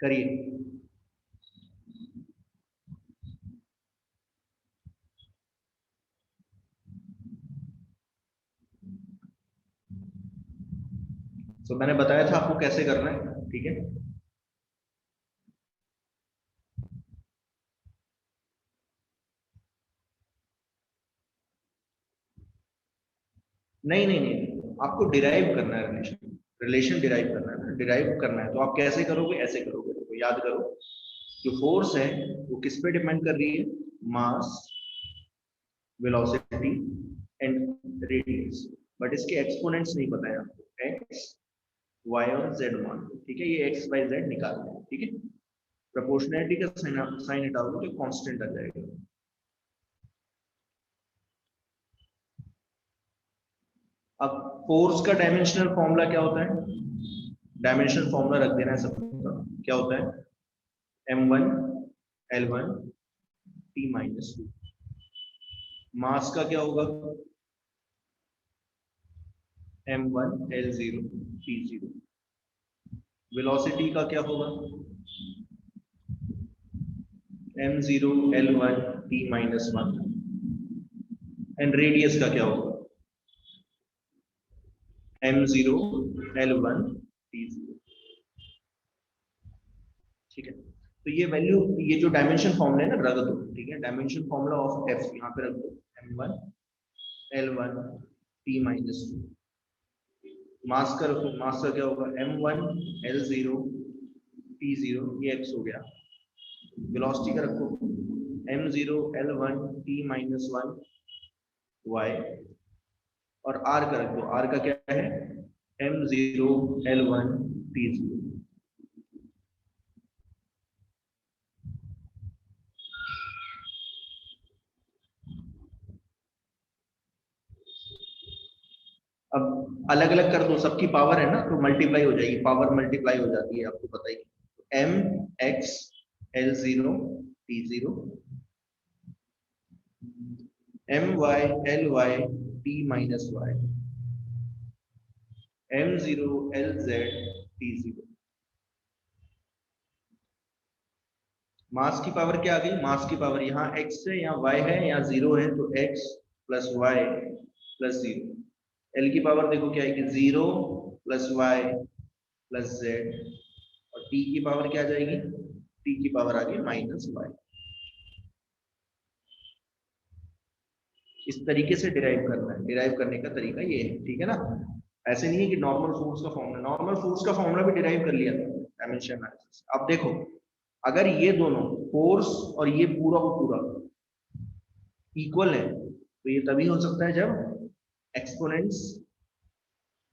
करिए। तो मैंने बताया था आपको कैसे करना है, ठीक है। नहीं नहीं नहीं, आपको डिराइव करना है रिलेशन, रिलेशन डिराइव करना है ना, डिराइव करना है। तो आप कैसे करोगे, ऐसे करोगे। तो याद करो, जो फोर्स है वो किस पे डिपेंड कर रही है, मास, वेलोसिटी एंड रेडियस। बट इसके एक्सपोनेंट्स नहीं पता है आपको, एक्स वाई और जेड मान, ठीक है। ये एक्स वाई जेड निकालना है, ठीक है। प्रोपोर्शनैलिटी का साइन हटा दो तो कांस्टेंट आ जाएगा। अब फोर्स का डायमेंशनल फॉर्मूला क्या होता है, डायमेंशनल फॉर्मूला रख देना है सबका। क्या होता है, m1 l1 t-2। मास का क्या होगा, m1 l0 t0। वेलोसिटी का क्या होगा, m0 l1 t-1। And radius का क्या होगा, m0 l1 t0, ठीक है। तो ये वैल्यू, ये जो डायमेंशन फॉर्मूला है ना, रख दो, ठीक है। डायमेंशन फॉर्मूला ऑफ एफ यहाँ पे रख दो, m1 l1 t-2। मास का रखो, मास का क्या होगा, m1 l0 t0, ये x हो गया। वेलोसिटी का रखो, m0 l1 t-1 y। और r का रख दो, r का क्या है, m0 l1 t0। अब अलग अलग कर दो, सबकी पावर है ना, तो मल्टीप्लाई हो जाएगी, पावर मल्टीप्लाई हो जाती है, आपको पता ही। m x l0 t0, m y l y t-y, m0 lz t0। मास की पावर क्या आ गई, मास की पावर यहाँ x है, यहाँ y है, यहाँ 0 है, तो x plus y plus 0। L की पावर देखो क्या आएगी, 0 प्लस वाई प्लस जेड। और टी की पावर क्या आ जाएगी, टी की पावर आ गई माइनस वाई। इस तरीके से डिराइव करना है, डिराइव करने का तरीका ये है, ठीक है ना। ऐसे नहीं है कि नॉर्मल फोर्स का फॉर्मूला, नॉर्मल फोर्स का फॉर्मूला भी डिराइव कर लिया था डायमेंशन एनालिसिस। अब देखो, अगर ये दोनों फोर्स और ये पूरा को पूरा इक्वल है, तो ये तभी हो सकता है जब एक्सपोनेंट्स,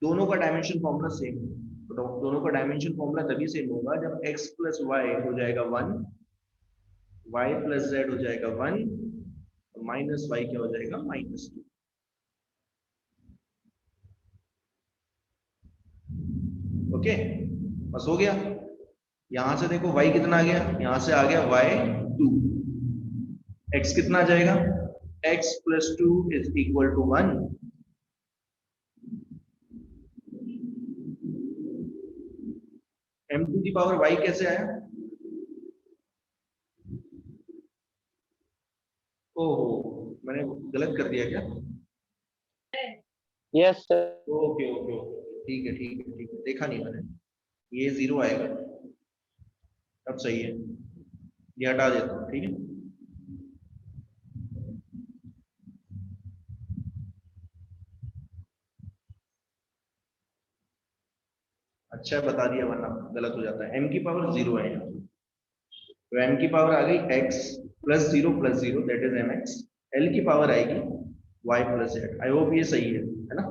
दोनों का डायमेंशन फॉर्मूला सेम है। तो दोनों का डायमेंशन फॉर्मूला तभी सेम होगा जब x प्लस वाई हो जाएगा 1, y प्लस जेड हो जाएगा 1, और माइनस वाई क्या हो जाएगा, -2। ओके, बस हो गया। यहां से देखो y कितना आ गया, यहां से आ गया y 2, x कितना आ जाएगा, x plus 2 is equal to 1। m2 की पावर y कैसे आया, ओहो, मैंने गलत कर दिया क्या, yes sir. Okay okay okay, ठीक है ठीक है ठीक है, देखा नहीं मैंने, ये 0 आएगा। अब सही है, ये हटा देता हूँ, ठीक है। अच्छा बता दिया, वरना गलत हो जाता है। m की पावर 0 है यहाँ, तो m की पावर आ गई x plus 0 that is mx। l की पावर आएगी y plus z। I hope ये सही है ना।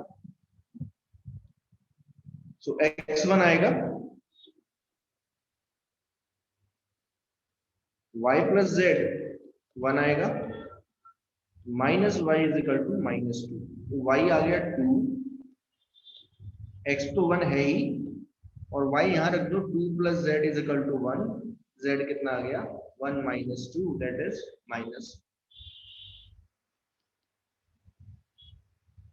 सो x1 आएगा y प्लस z, 1 आएगा, minus y is equal to -2। तो y आ गया 2, x तो 1 है ही, और y यहां रख दो, 2 plus z is equal to 1। z कितना आ गया, 1 -2 दैट इज माइनस।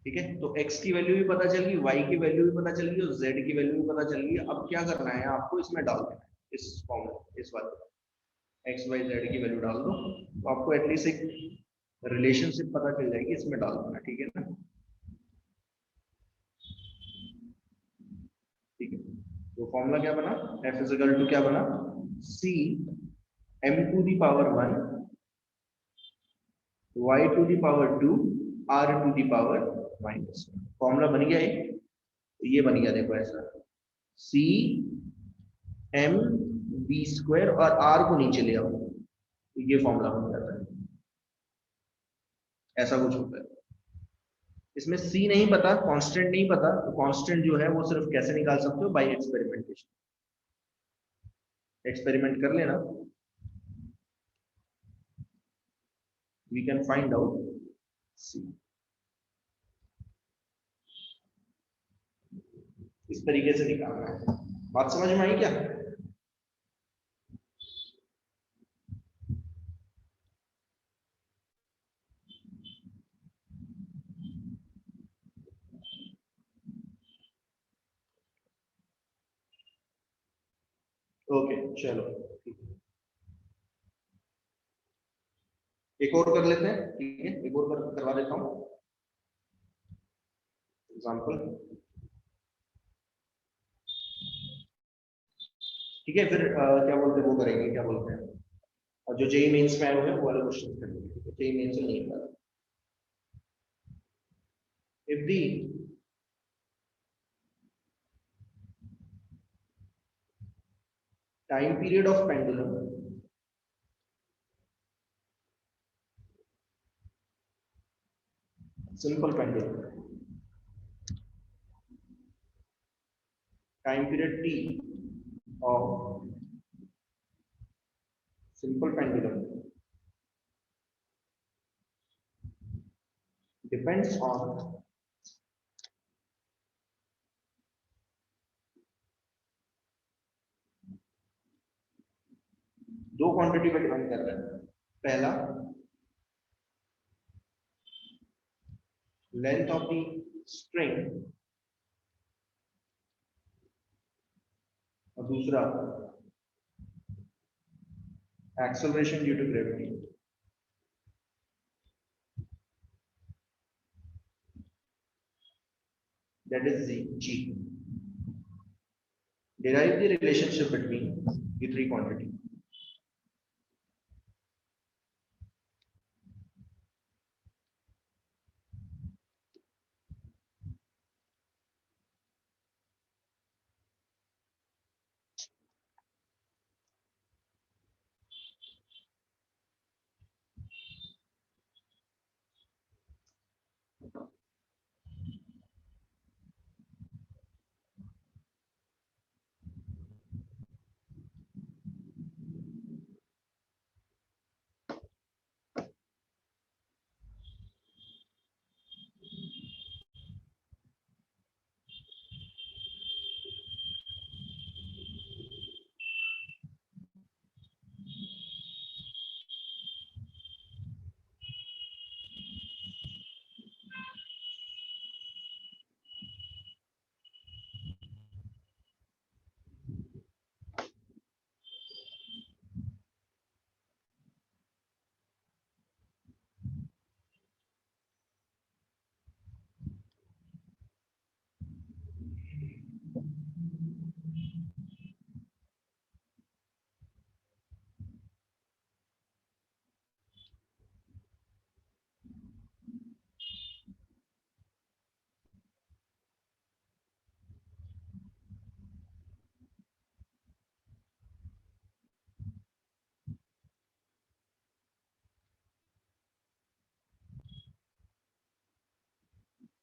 ठीक है, तो x की वैल्यू भी पता चल गई, y की वैल्यू भी पता चल गई, और z की वैल्यू भी पता चल गई। अब क्या करना है आपको, इसमें डाल देना है, इस फॉर्मूला इस वाले एक्स वाई जेड की वैल्यू डाल दो, तो आपको एटलीस्ट एक रिलेशनशिप पता चल जाएगी, इसमें डाल देना, ठीक है ना। ठीक है, तो फॉर्मूला क्या बना, एफ इज इक्वल टू क्या बना, c m to the power 1 y to the power 2 r to the power -1। Formula बन गया ये बन गया, देखो ऐसा c m b स्क्वायर और r को नीचे ले आओ, तो ये फॉर्मूला बन जाता है, ऐसा कुछ होता है। इसमें c नहीं पता, कांस्टेंट नहीं पता, तो कांस्टेंट जो है वो सिर्फ कैसे निकाल सकते हो, बाय एक्सपेरिमेंटेशन। एक्सपेरिमेंट कर लेना, we can find out c। इस तरीके से निकालना है। बात समझ में आई क्या? ओके चलो ठीक है, एक और कर लेते हैं, ठीक है, एक और करवा देता हूँ एग्जाम्पल, ठीक है। फिर क्या बोलते हैं वो करेंगे, क्या बोलते हैं, और जो जेई मेंस में आए हुए हैं वो वाले क्वेश्चन करेंगे, ठीक है, जेई मेंस में नहीं पता। If the time period of pendulum simple pendulum, time period t of simple pendulum depends on दो क्वांटिटी पे डिपेंड कर रहा है। पहला लेंथ ऑफ द स्ट्रिंग और दूसरा acceleration due to gravity. That is the G. Derive the relationship between the three quantity.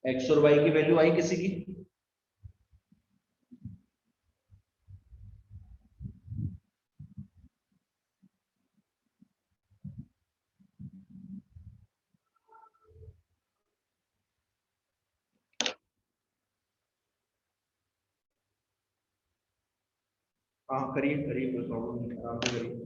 X और Y की वैल्यू आई किसी की? हाँ करिए करिए, कोई प्रॉब्लम नहीं, आराम से करिए।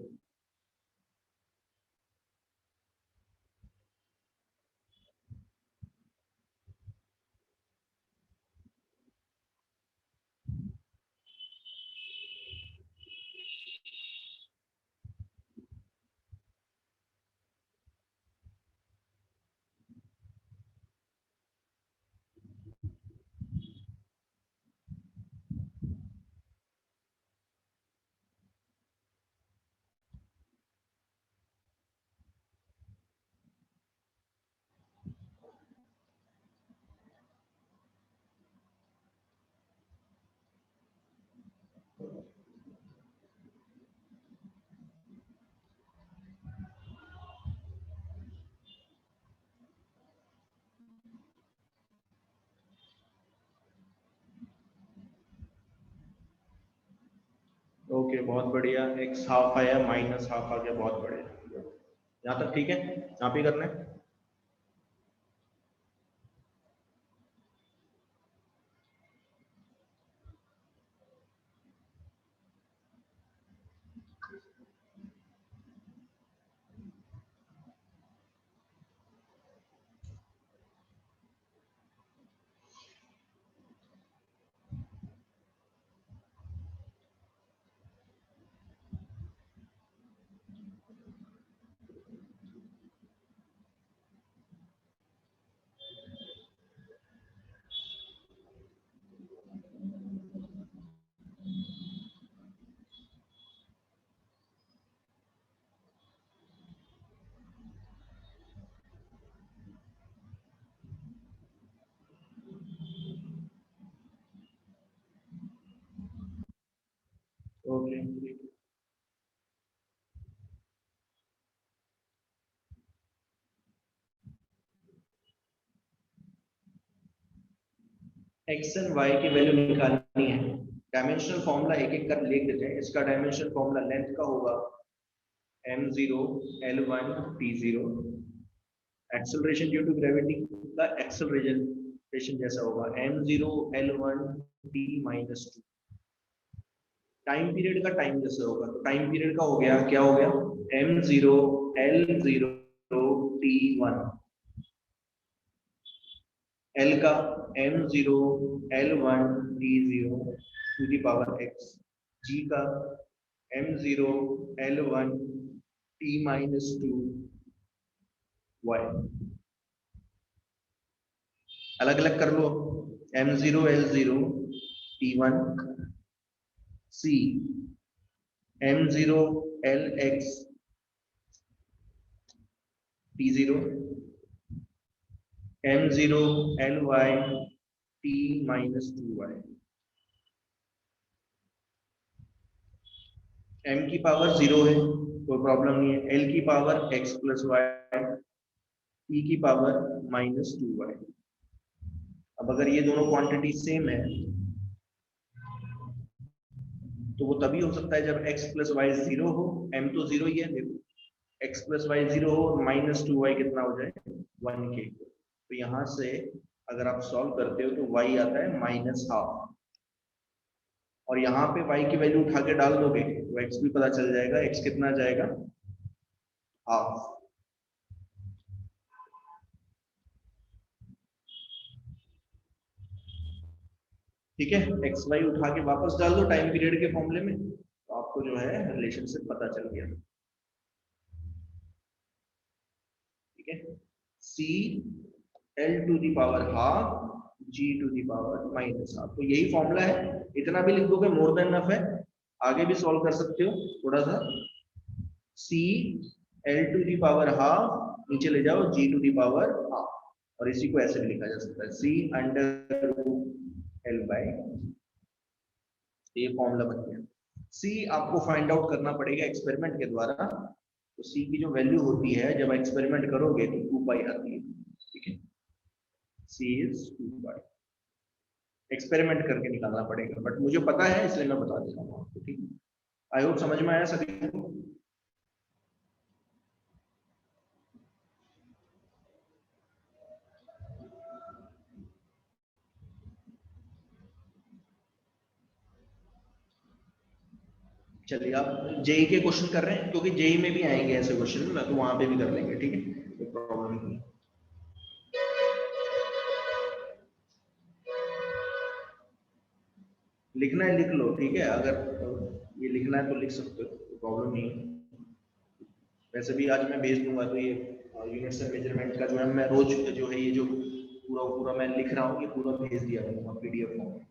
ओके बहुत बढ़िया, एक्स हाफ आया माइनस हाफ आ गया, बहुत बढ़िया। यहाँ तक ठीक है, यहाँ पे करना है। ओके एक्स एंड वाई की वैल्यू निकालनी है। डायमेंशनल फॉर्मूला एक एक कर लिख देते हैं। इसका डायमेंशनल फॉर्मूला लेंथ का होगा m0 l1 t0, acceleration due to gravity का एक्सेलरेशन जैसा होगा m0 l1 t -2, time period का टाइम जैसे होगा, तो टाइम पीरियड का हो गया, क्या हो गया, m0 l0 t1, l का m0 l1 t0 to the power x, g का m0 l1 t -2 y। अलग अलग कर लो, m0 l0 t1, c m0 lx t0, m0 ly t -2y। m की पावर 0 है, कोई प्रॉब्लम नहीं है, l की power x plus y, e की पावर -2y। अब अगर ये दोनों क्वांटिटी सेम है तो वो तभी हो सकता है जब x प्लस वाई 0 हो, m तो 0 ही है, देखो x प्लस वाई 0 हो और -2y कितना हो जाए, 1k। तो यहाँ से अगर आप सॉल्व करते हो तो y आता है -12, और यहाँ पे y की वैल्यू उठा के डाल दोगे तो x भी पता चल जाएगा, x कितना जाएगा, हाफ। ठीक है, एक्स वाई उठा के वापस डाल दो टाइम पीरियड के फॉर्मूले में, तो आपको जो है रिलेशनशिप पता चल गया। ठीक है, c L to the power half g to the power -half, तो यही फॉर्मूला है। इतना भी लिख दोगे मोर देन इनफ है, आगे भी सॉल्व कर सकते हो थोड़ा सा। C L to the power half, नीचे ले जाओ G to the power half, और इसी को ऐसे भी लिखा जा सकता है, सी अंडर एल बाई, ये फॉर्मूला बन गया। सी आपको फाइंड आउट करना पड़ेगा एक्सपेरिमेंट के द्वारा, तो सी की जो वैल्यू होती है जब एक्सपेरिमेंट करोगे तो 2 पाई आती है। ठीक है, सी इज 2 पाई, एक्सपेरिमेंट करके निकालना पड़ेगा, बट मुझे पता है इसलिए मैं बता दे रहा हूँ आपको। ठीक है, आई होप समझ में आया सभी को। चलिए, आप जेई के क्वेश्चन कर रहे हैं, क्योंकि जेई में भी आएंगे ऐसे क्वेश्चन ना, तो वहां पे भी कर लेंगे। ठीक है, कोई प्रॉब्लम नहीं। लिखना है लिख लो, ठीक है, अगर ये लिखना है तो लिख सकते हो, कोई प्रॉब्लम नहीं है। वैसे भी आज मैं भेज दूंगा, तो ये यूनिट्स एंड मेजरमेंट का जो है मैं रोज जो है ये जो पूरा पूरा मैं लिख रहा हूँ ये पूरा भेज दिया करूँगा पीडीएफ फॉर्म।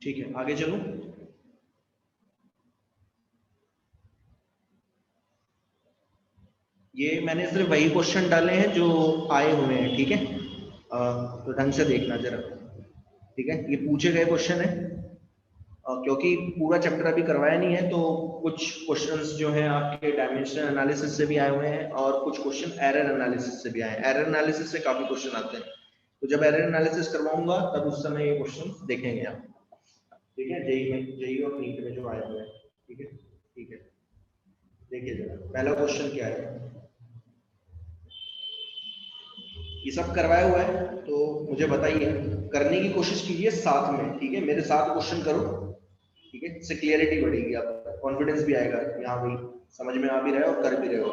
ठीक है, आगे चलूं। ये मैंने सिर्फ वही क्वेश्चन डाले हैं जो आए हुए हैं, ठीक है। तो ढंग से देखना जरा, ठीक है। ये पूछे गए क्वेश्चन है, क्योंकि पूरा चैप्टर अभी करवाया नहीं है, तो कुछ क्वेश्चंस जो हैं आपके डायमेंशनल एनालिसिस से भी आए हुए हैं और कुछ क्वेश्चन एरर एनालिसिस से भी आए हैं। एरर एनालिसिस से काफी क्वेश्चन आते हैं, तो जब एरर एनालिसिस करवाऊंगा तब उस समय ये क्वेश्चन देखेंगे आप, ठीक है। जेई में, जेई और नीट में जो आए हुए हैं, ठीक है, ठीक है। देखिए जरा पहला क्वेश्चन क्या है, ये सब करवाया हुआ है तो मुझे बताइए, करने की कोशिश कीजिए साथ में, ठीक है। मेरे साथ क्वेश्चन करो, ठीक है। इससे क्लियरिटी बढ़ेगी, आपका कॉन्फिडेंस भी आएगा कि हाँ भाई समझ में आ भी रहा है और कर भी रहे हो।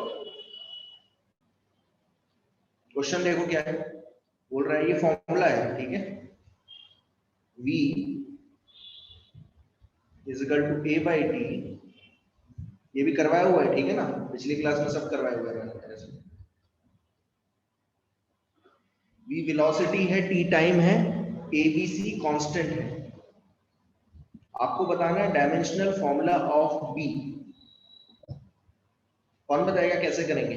क्वेश्चन देखो क्या है, बोल रहा है ये फॉर्मूला है, ठीक है। V is equal to A by t, ये भी करवाया हुआ है, ठीक है ना, पिछली क्लास में सब करवाया हुआ है मैंने ऐसे। V वेलोसिटी है, T टाइम है, ABC कांस्टेंट है। आपको बताना है डायमेंशनल फॉर्मूला ऑफ B। कौन बताएगा कैसे करेंगे?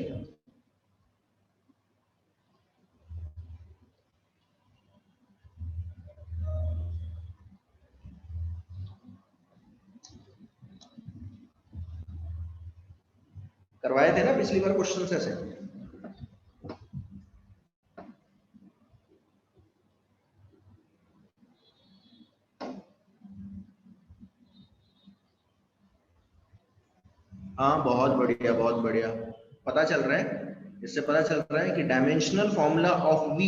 करवाए थे ना पिछली बार क्वेश्चन ऐसे। हाँ बहुत बढ़िया, बहुत बढ़िया। पता चल रहा है, इससे पता चल रहा है कि डायमेंशनल फॉर्मूला ऑफ V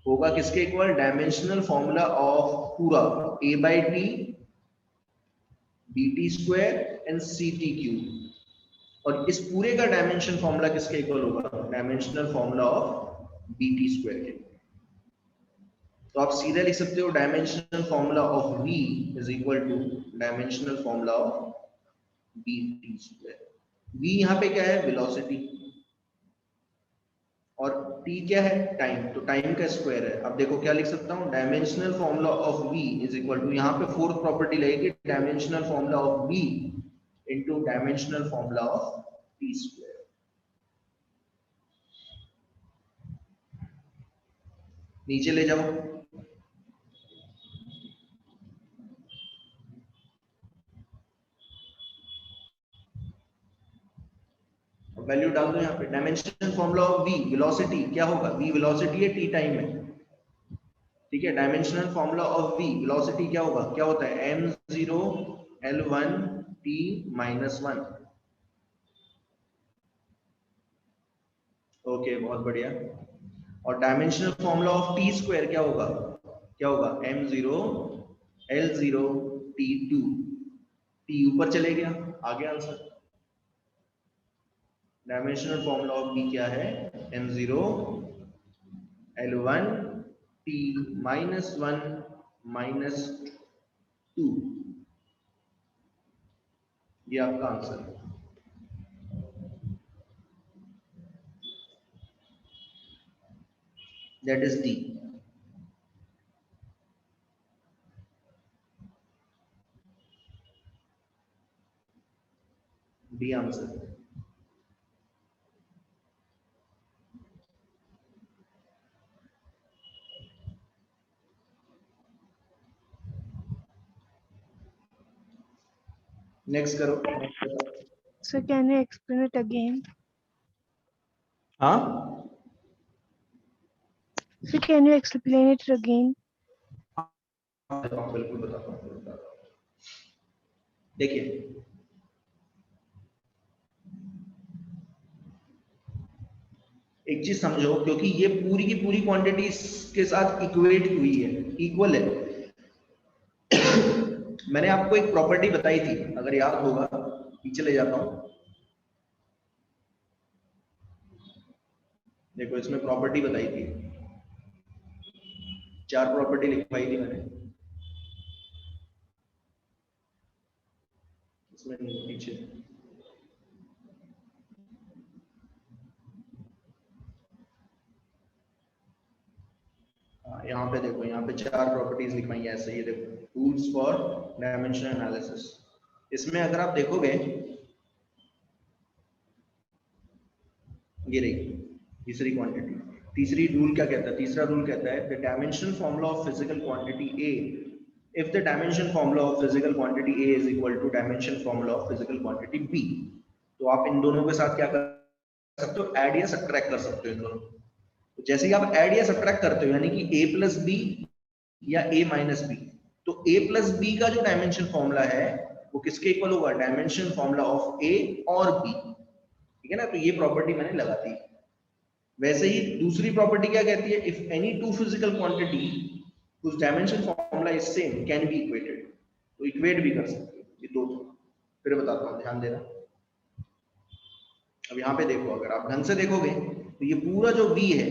होगा किसके इक्वल? डायमेंशनल फॉर्मूला ऑफ पूरा A by t, b t square and c t cube. और इस पूरे का डायमेंशन फॉर्मूला किसके इक्वल होगा? Dimensional formula of b t square के। तो आप सीधे लिख सकते हो dimensional formula of V is equal to dimensional formula of b t square. V यहाँ पे क्या है? वेलोसिटी, और t क्या है? टाइम। तो टाइम का स्क्वायर है। अब देखो क्या लिख सकता हूँ, dimensional formula of v is equal to, यहाँ पे फोर्थ प्रॉपर्टी लगेगी, dimensional formula of v into dimensional formula of t square. नीचे ले जाओ, वैल्यू डाल दो यहाँ पे। Dimensional formula of v velocity क्या होगा? v वेलोसिटी है, t टाइम है, ठीक है। Dimensional formula of v velocity क्या होगा? क्या होता है? m0 l1 t minus 1। Okay बहुत बढ़िया। और dimensional formula of t square क्या होगा? क्या होगा? m0 l0 t2। टी ऊपर चले गया, आ गया answer. Dimensional formula of b क्या है? m0 l1 t minus 1 minus 2। ये आपका आंसर है। That is D. D answer. Next करो। So can you explain it again? हाँ So can you explain it again? बिल्कुल बताता हूँ। देखिए एक चीज समझो, क्योंकि ये पूरी की पूरी क्वांटिटी के साथ इक्वेट हुई है, इक्वल है। मैंने आपको एक प्रॉपर्टी बताई थी, अगर याद होगा, पीछे ले जाता हूं। देखो इसमें प्रॉपर्टी बताई थी, 4 प्रॉपर्टी लिखवाई थी मैंने इसमें पीछे। यहाँ पे देखो, यहाँ पे 4 प्रॉपर्टीज लिखवाई है ऐसे। ये देखो, टूल्स फॉर डायमेंशन एनालिसिस। इसमें अगर आप देखोगे ये रही तीसरी क्वांटिटी। तीसरी रूल क्या कहता है, तीसरा रूल कहता है the dimensional formula of physical quantity A, if the dimension formula of physical quantity A is equal to dimension formula of physical quantity B, तो आप इन दोनों के साथ क्या कर सकते हो, ऐड या सब्ट्रैक्ट कर सकते हो इन दोनों। तो जैसे ही आप ऐड या सब्ट्रैक्ट करते हो यानी कि A प्लस बी या A माइनस बी, तो A प्लस बी का जो डायमेंशन फॉर्मूला है वो किसके इक्वल होगा, डायमेंशन फॉर्मूला ऑफ A और B, ठीक है ना। तो ये प्रॉपर्टी मैंने लगा दी। वैसे ही दूसरी प्रॉपर्टी क्या कहती है, if any two physical quantity whose dimension formula is same can be equated, तो इक्वेट भी कर सकते हो ये दो। फिर बताता हूँ, ध्यान देना। अब यहाँ पे देखो, अगर आप ढंग से देखोगे तो ये पूरा जो v है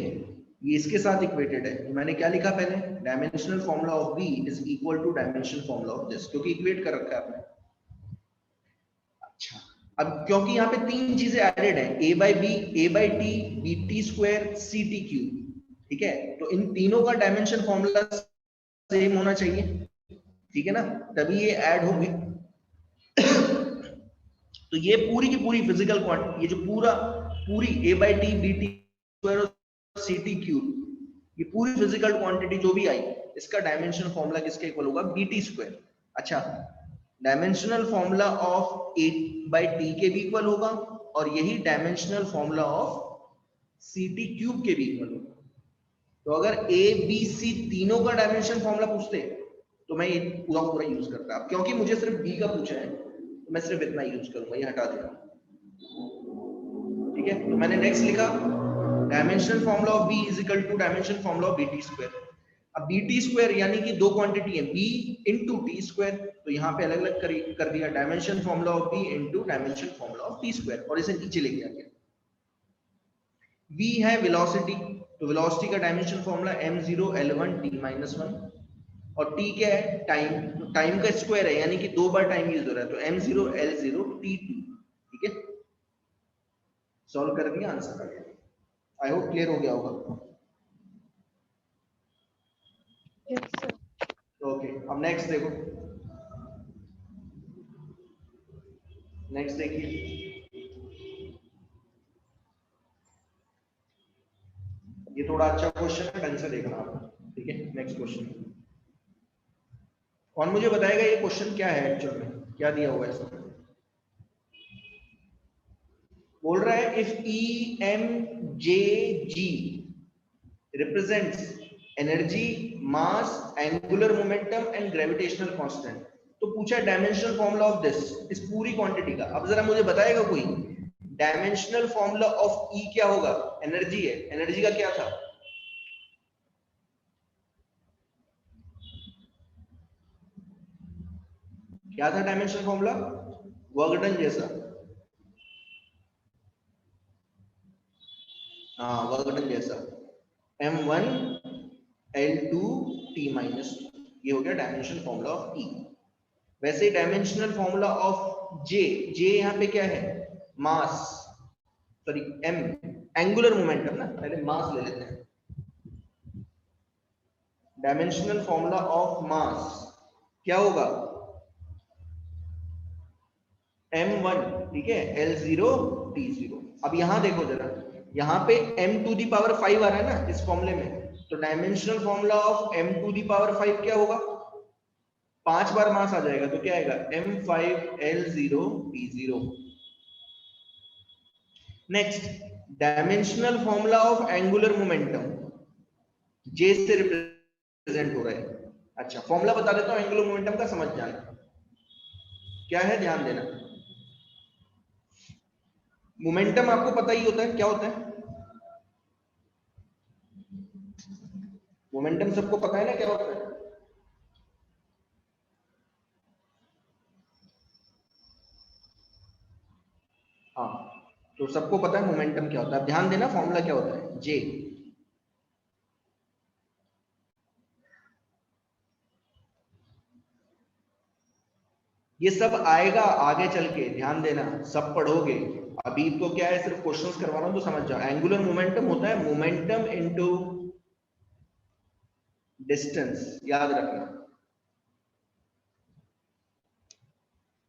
ये इसके साथ इक्वेटेड है। तो मैंने क्या लिखा पहले, dimensional formula of v is equal to dimensional formula of this, क्योंकि इक्वेट कर रखा है आपने। अच्छा, अब क्योंकि यहाँ पे तीन चीजें एडेड है, a by b, a by t, b t square, c t cube, ठीक है। तो इन तीनों का डायमेंशन फॉर्मूला सेम होना चाहिए, ठीक है ना, तभी ये ऐड होंगे। तो ये पूरी की पूरी फिजिकल क्वांटिटी, ये जो पूरी a by t, b t square और सी टी क्यूब, ये पूरी फिजिकल क्वांटिटी जो भी आई, इसका डायमेंशन फॉर्मूला किसके इक्वल होगा, बी टी स्क्वायर। अच्छा, dimensional formula of A by t के भी इक्वल होगा और यही dimensional formula of c t cube के भी इक्वल होगा। तो अगर ए बी सी तीनों का डायमेंशन फॉर्मूला पूछते तो मैं ये पूरा पूरा यूज करता। अब क्योंकि मुझे सिर्फ बी का पूछा है तो मैं सिर्फ इतना यूज करूंगा, ये हटा देना, ठीक है। तो मैंने नेक्स्ट लिखा, dimensional formula of b is equal to dimension formula of b t square. अब बी टी स्क्वायर यानी कि दो क्वांटिटी है बी इंटू टी स्क्वायर, तो यहाँ पे अलग अलग कर दिया, dimension formula of B into dimension formula of t square, और इसे नीचे लेके आ गया। v है वेलोसिटी, तो वेलोसिटी का dimension formula m0 l1 t minus 1, और t क्या है, टाइम, तो टाइम का स्क्वायर है यानी कि दो बार टाइम यूज हो रहा है, तो m0 l0 t2, ठीक है। सॉल्व कर दिया, आंसर आ गया। आई होप क्लियर हो गया होगा। Yes, sir. ओके, अब नेक्स्ट देखो, नेक्स्ट देखिए, ये थोड़ा अच्छा क्वेश्चन है, ढंग से देखना आप, ठीक है। नेक्स्ट क्वेश्चन, कौन मुझे बताएगा ये क्वेश्चन क्या है एक्चुअल में, क्या दिया हुआ है इसमें। बोल रहा है if E M J G represents energy, mass, angular momentum and gravitational constant, तो पूछा डायमेंशनल फॉर्मूला ऑफ दिस, इस पूरी क्वांटिटी का। अब जरा मुझे बताएगा कोई, डायमेंशनल फॉर्मूला ऑफ ई क्या होगा, एनर्जी है, एनर्जी का क्या था, क्या था डायमेंशनल फॉर्मूला, वर्क डन जैसा, हाँ वर्क डन जैसा, m1 l2 t minus, ये हो गया डायमेंशनल फॉर्मूला ऑफ ई। वैसे ही डायमेंशनल फॉर्मूला ऑफ जे, जे यहाँ पे क्या है, मास, सॉरी एम, एंगुलर मोमेंटम ना, पहले मास ले लेते हैं। डायमेंशनल फॉर्मूला ऑफ मास क्या होगा, m1, ठीक है, l0 t0। अब यहां देखो जरा, यहाँ पे m टू दी पावर 5 आ रहा है ना इस फॉर्मूले में, तो dimensional formula of m to the power 5 क्या होगा, 5 बार मास आ जाएगा, तो क्या आएगा, m5 l0 t0। Next, dimensional formula of angular momentum, J से रिप्रेजेंट हो रहा है। अच्छा, फॉर्मूला बता देता हूं एंगुलर मोमेंटम का, समझ जाना क्या है, ध्यान देना। मोमेंटम आपको पता ही होता है क्या होता है, मोमेंटम सबको पता है ना क्या होता है। हाँ, तो सबको पता है मोमेंटम क्या होता है, ध्यान देना, फॉर्मूला क्या होता है, जे। ये सब आएगा आगे चल के, ध्यान देना, सब पढ़ोगे। अभी तो क्या है, सिर्फ क्वेश्चंस करवा रहा हूं तो समझ जाओ। एंगुलर मोमेंटम होता है मोमेंटम इनटू डिस्टेंस, याद रखना,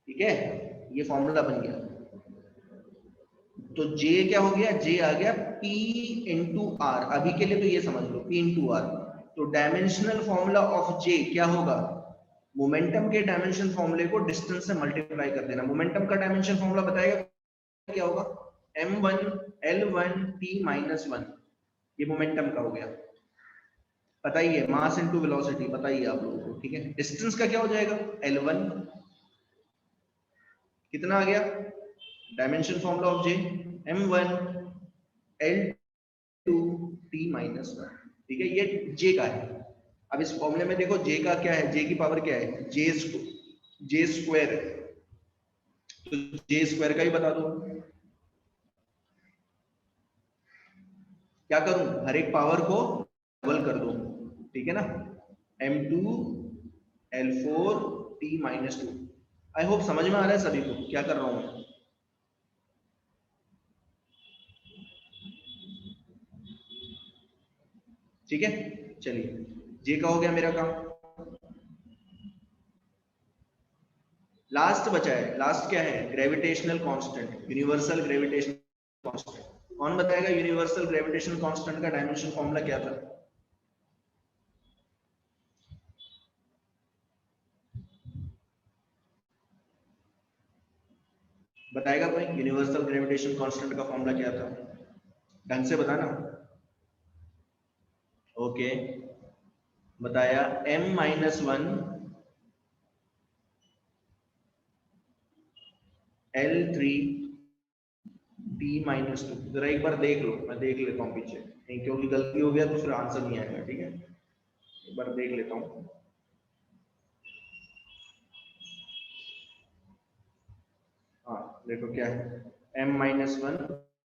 ठीक है। ये फॉर्मूला बन गया। तो J क्या हो गया, J आ गया P इंटू आर, अभी के लिए तो ये समझ लो P इंटू आर। तो डायमेंशनल फॉर्मूला ऑफ J क्या होगा, मोमेंटम के डायमेंशन फॉर्मूले को डिस्टेंस से मल्टीप्लाई कर देना। मोमेंटम का डायमेंशन फॉर्मूला बताएगा क्या होगा, m1 l1 t माइनस 1, ये मोमेंटम का हो गया। पता ही है, मास इनटू वेलोसिटी पता ही है आप लोगों को, ठीक है। डिस्टेंस का क्या हो जाएगा, l1 कितना आ गया, dimension formula of J m1 l2 t minus 1, ठीक है, ये J का है। अब इस फॉर्मूले में देखो J का क्या है, J की पावर क्या है, J स्क्वायर है, तो J स्क्वायर का ही बता दो। क्या करूं, हर एक पावर को डबल कर दो, ठीक है ना, m2 l4 t minus 2। I hope समझ में आ रहा है सभी को क्या कर रहा हूं मैं। ठीक है, चलिए J का हो गया मेरा काम। लास्ट बचा है, लास्ट क्या है, gravitational constant, universal gravitational constant. कौन बताएगा यूनिवर्सल ग्रेविटेशनल कांस्टेंट का डायमेंशन फॉर्मूला क्या था, बताएगा कोई, यूनिवर्सल ग्रेविटेशन कांस्टेंट का फॉर्मूला क्या था, ढंग से बताना। ओके, बताया m minus 1 l3 t minus 2। जरा एक बार देख लो, मैं देख लेता हूँ पीछे नहीं, क्योंकि गलती हो गया तो फिर आंसर नहीं आएगा, ठीक है, एक बार देख लेता हूँ। हाँ देखो क्या है, m minus 1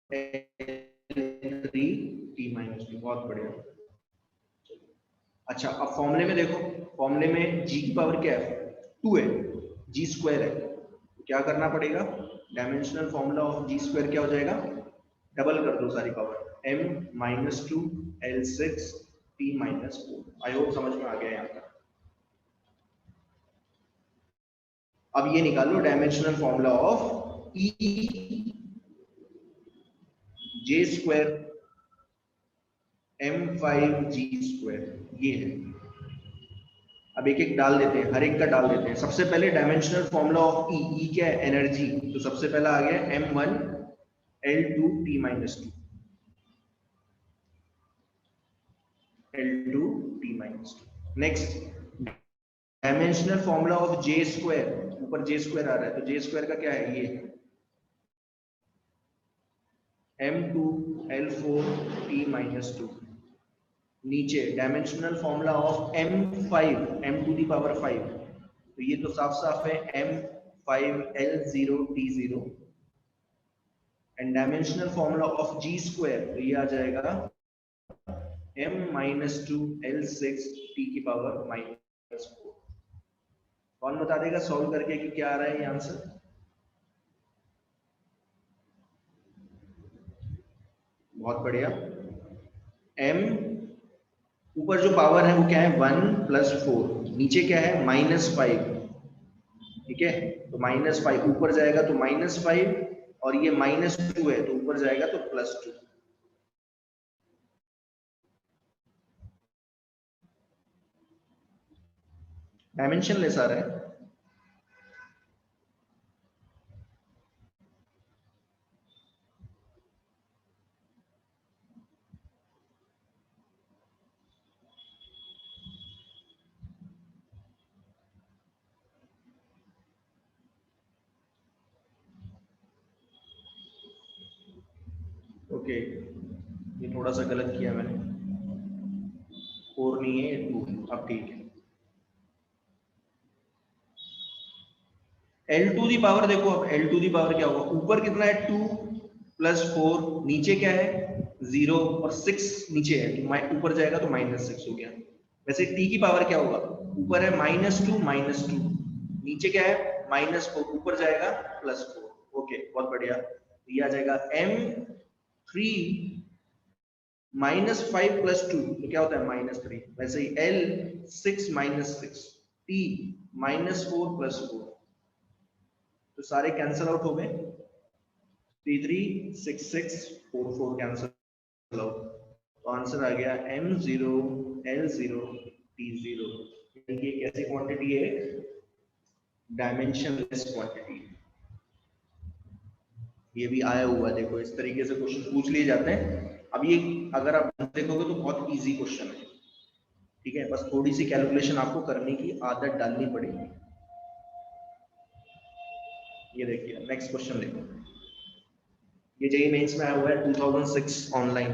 l3 t minus 2, बहुत बढ़िया। अच्छा अब फॉर्मूले में देखो, फॉर्मूले में g की पावर क्या है, 2 है, g स्क्वायर है, तो क्या करना पड़ेगा, dimensional formula of g square क्या हो जाएगा, डबल कर दो सारी power, m minus 2 l6 t minus 4। I hope समझ में आ गया यहाँ तक। अब ये निकालो dimensional formula of e j square m5g square, ये है। अब एक एक डाल देते हैं, हर एक का डाल देते हैं। सबसे पहले डायमेंशनल फॉर्मूला ऑफ ई क्या है, एनर्जी, तो सबसे पहला आ गया m1 l2 t minus 2, l2 t minus 2। Next dimensional formula of J square, ऊपर जे स्क्वायर आ रहा है, तो जे स्क्वायर का क्या है, ये m2 l4 t माइनस 2। नीचे dimensional formula of m5 m to the power 5, तो ये तो साफ साफ है m5 l0 t0। And dimensional formula of g square, तो ये आ जाएगा m माइनस 2 l6 t की पावर माइनस 4। कौन बता देगा सॉल्व करके कि क्या आ रहा है ये आंसर, बहुत बढ़िया। m ऊपर जो पावर है वो क्या है, 1 प्लस 4, नीचे क्या है -5, ठीक है, तो -5 ऊपर जाएगा तो -5, और ये -2 है तो ऊपर जाएगा तो +2। डायमेंशन लेस आ रहा है। ओके, ये थोड़ा सा गलत किया मैंने, 4 नहीं है, 2 है, अब ठीक है। l2 दी पावर देखो, अब l2 दी पावर क्या होगा, ऊपर कितना है 2 प्लस 4, नीचे क्या है 0 और 6 नीचे है, तो ऊपर जाएगा तो -6 हो गया। वैसे t की पावर क्या होगा, ऊपर है -2, नीचे क्या है -4, ऊपर जाएगा +4। ओके बहुत बढ़िया, ये आ जाएगा m3 -5 + 2, तो क्या होता है -3। वैसे ही l6 -6 t -4 + 4, तो सारे कैंसल आउट हो गए, 336644 कैंसिल आउट, तो आंसर आ गया M0 L0 T0। ये कैसी क्वांटिटी है? Dimensionless quantity. ये भी आया हुआ, देखो इस तरीके से क्वेश्चन पूछ लिए जाते हैं। अब ये अगर आप देखोगे तो बहुत इजी क्वेश्चन है, ठीक है, बस थोड़ी सी कैलकुलेशन आपको करने की आदत डालनी पड़ेगी। ये देखिए नेक्स्ट क्वेश्चन देखो, ये जेईई मेंस में आया हुआ है 2006 ऑनलाइन,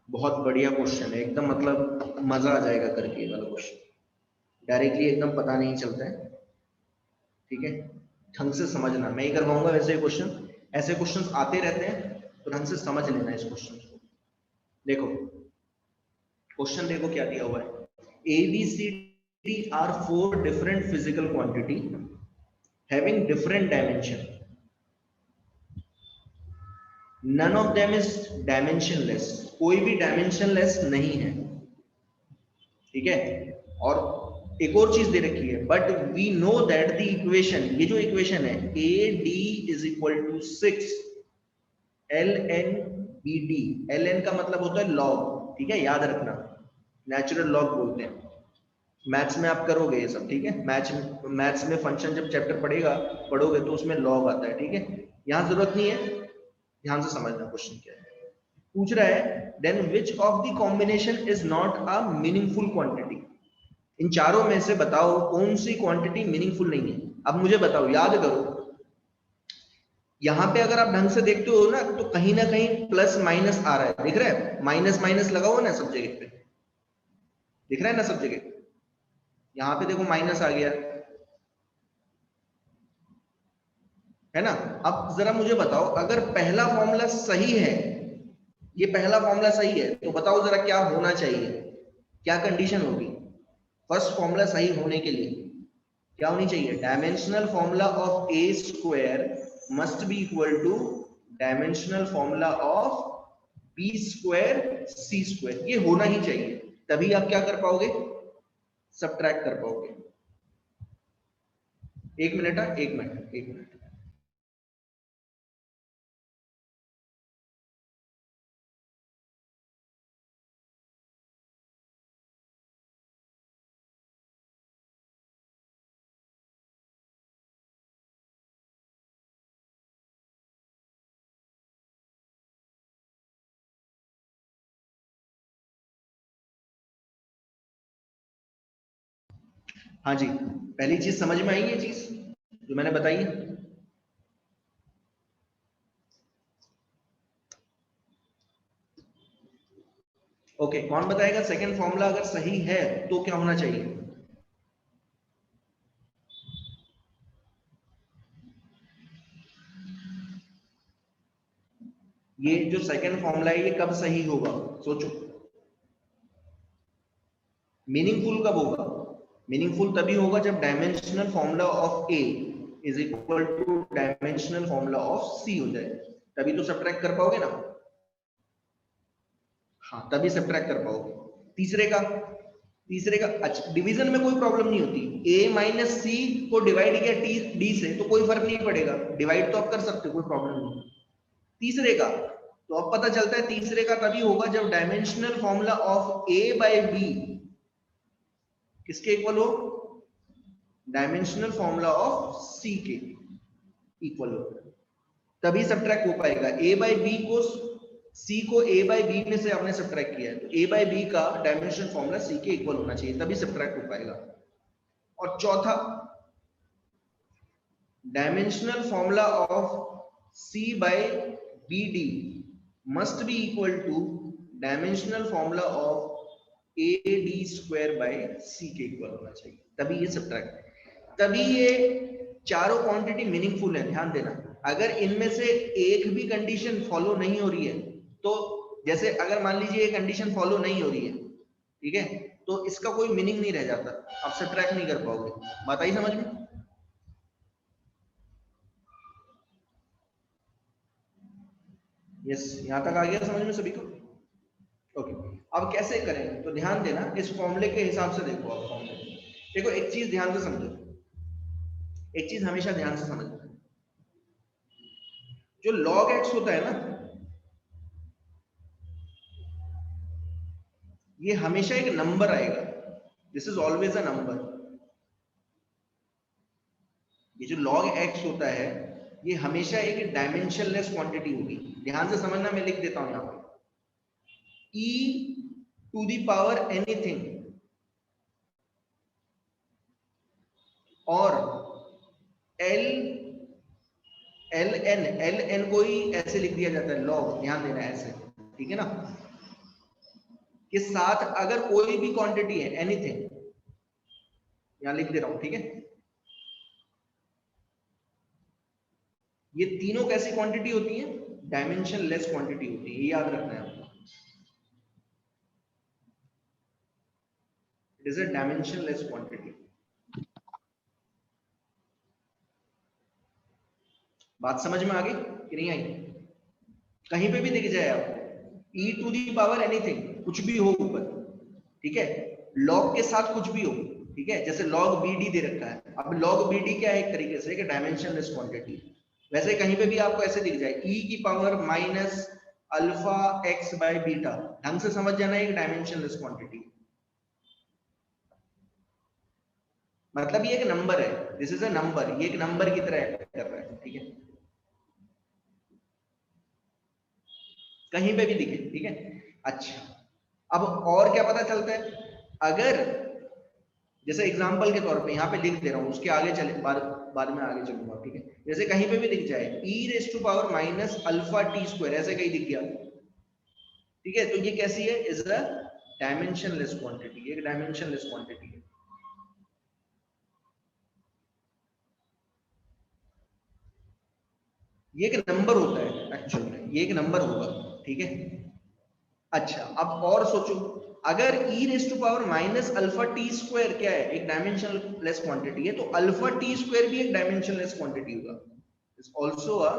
बहुत बढ़िया क्वेश्चन है एकदम, मतलब मजा आ जाएगा करके ये वाला क्वेश्चन, डायरेक्टली एकदम पता नहीं चलता है, ठीक है, ढंग से समझना, मैं ही करवाऊंगा वैसे क्वेश्चन, ऐसे क्वेश्चंस आते रहते हैं तो ढंग से समझ लेना इस क्वेश्चन को। देखो क्वेश्चन देखो क्या दिया हुआ है, ABCD are 4 different physical quantity having different dimension, none of them is dimensionless, कोई भी डायमेंशनलेस नहीं है, ठीक है। और एक और चीज दे रखी है, but we know that the equation, ये जो इक्वेशन है AD is equal to 6 LN BD, LN का मतलब होता है लॉग, ठीक है, याद रखना, नेचुरल लॉग बोलते हैं, मैथ्स में आप करोगे ये सब, ठीक है, मैथ्स में फंक्शन जब चैप्टर पढ़ोगे तो उसमें लॉग आता है, ठीक है, यहां जरूरत नहीं है, ध्यान से समझना क्वेश्चन क्या है। पूछ रहा है then which of the combination is not a meaningful quantity, इन चारों में से बताओ कौन सी क्वांटिटी मीनिंगफुल नहीं है। अब मुझे बताओ, याद करो, यहां पे अगर आप ढंग से देखते हो ना तो कहीं ना कहीं प्लस माइनस आ रहा है, दिख रहा है, माइनस माइनस लगा हुआ ना सब जगह पे, दिख रहा है ना सब जगह, यहां पे देखो माइनस आ गया है ना। अब जरा मुझे बताओ, अगर पहला फॉर्मूला सही है, ये पहला फॉर्मूला सही है, तो बताओ जरा क्या होना चाहिए, क्या कंडीशन होगी फर्स्ट फॉर्मूला सही होने के लिए, क्या होनी चाहिए, dimensional formula of a square must be equal to dimensional formula of b square c square, ये होना ही चाहिए, तभी आप क्या कर पाओगे, सबट्रैक्ट कर पाओगे। एक मिनट, एक मिनट, एक मिनट, हाँ जी, पहली चीज समझ में आई, ये चीज जो मैंने बताई है, ओके, कौन बताएगा सेकंड फॉर्मूला अगर सही है तो क्या होना चाहिए, ये जो सेकंड फॉर्मूला है ये कब सही होगा, सोचो, मीनिंगफुल कब होगा, मीनिंगफुल तभी होगा जब dimensional formula of A is equal to dimensional formula of C हो जाए, तभी तो सब्ट्रैक्ट कर पाओगे ना, हाँ तभी सब्ट्रैक्ट कर पाओगे। तीसरे का अच्छा, डिवीजन में कोई प्रॉब्लम नहीं होती, a माइनस सी को डिवाइड किया डी से तो कोई फर्क नहीं पड़ेगा, डिवाइड तो आप कर सकते हो, कोई प्रॉब्लम नहीं। तीसरे का तो अब पता चलता है, तीसरे का तभी होगा जब dimensional formula of a by b किसके इक्वल हो, डायमेंशनल फॉर्मूला ऑफ सी के इक्वल हो, तभी सब्ट्रैक्ट हो पाएगा। a बाय बी को, सी को a बाय बी में से आपने सब्ट्रैक्ट किया है तो a बाय बी का डायमेंशनल फॉर्मूला सी के इक्वल होना चाहिए, तभी सब्ट्रैक्ट हो पाएगा। और चौथा, dimensional formula of C by B D must be equal to dimensional formula of A D square by C के इक्वल होना चाहिए, तभी ये सब्ट्रैक्ट, तभी ये चारों क्वांटिटी मीनिंगफुल है। ध्यान देना, अगर इनमें से एक भी कंडीशन फॉलो नहीं हो रही है, तो जैसे अगर मान लीजिए ये कंडीशन फॉलो नहीं हो रही है, ठीक है, तो इसका कोई मीनिंग नहीं रह जाता, आप सब्ट्रैक्ट नहीं कर पाओगे। बात आई समझ में? यस, यहां तक आ गया समझ में सभी को? ओके, अब कैसे करें, तो ध्यान देना इस फॉर्मूले के हिसाब से देखो, आप फॉर्मूले देखो, एक चीज ध्यान से समझो, एक चीज हमेशा ध्यान से समझना, जो log x होता है ना, ये हमेशा एक नंबर आएगा। This is always a number. ये जो log x होता है ये हमेशा एक डायमेंशनलेस क्वांटिटी होगी। ध्यान से समझना, मैं लिख देता हूं यहां पर e to the power anything और एल एन को ही ऐसे लिख दिया जाता है log, ध्यान देना है ऐसे, ठीक है ना, के साथ अगर कोई भी क्वांटिटी है एनीथिंग, यहां लिख दे रहा हूं, ठीक है। ये तीनों कैसी क्वांटिटी होती है? डायमेंशन लेस क्वांटिटी होती है, ये याद रखना है आपको। It is a dimension less quantity. बात समझ में आ गई कि नहीं आई? कहीं पे भी दिख जाए आपको e to the power anything, कुछ भी हो ऊपर, ठीक है, log के साथ कुछ भी हो, ठीक है, जैसे log bd दे रखा है। अब log bd क्या है? एक तरीके से कि डायमेंशनलेस क्वांटिटी। वैसे कहीं पे भी आपको ऐसे दिख जाए e की power minus alpha x by beta, ढंग से समझ जाना, एक डायमेंशनलेस क्वांटिटी, मतलब ये एक नंबर है। दिस इज अ नंबर, ये एक नंबर की तरह एक्ट कर रहा है, ठीक है, कहीं पे भी दिखे, ठीक है। अच्छा, अब और क्या पता चलता है? अगर जैसे एग्जांपल के तौर पे यहाँ पे लिख दे रहा हूँ, उसके आगे चले, बाद में आगे चलूंगा, ठीक है। जैसे कहीं पे भी दिख जाए e raise to power minus alpha t square, ऐसे कहीं दिख गया, ठीक है, तो ये कैसी है? इज अ डायमेंशनलेस क्वांटिटी, एक डायमेंशनलेस क्वांटिटी है। ये एक नंबर होता है एक्चुअल में, ये एक नंबर होगा, ठीक है। अच्छा, अब और सोचो, अगर e raise to power minus alpha t square क्या है? एक डायमेंशनलेस क्वांटिटी है, तो अल्फा टी स्क्वायर भी एक डायमेंशनलेस क्वांटिटी होगा। Is also a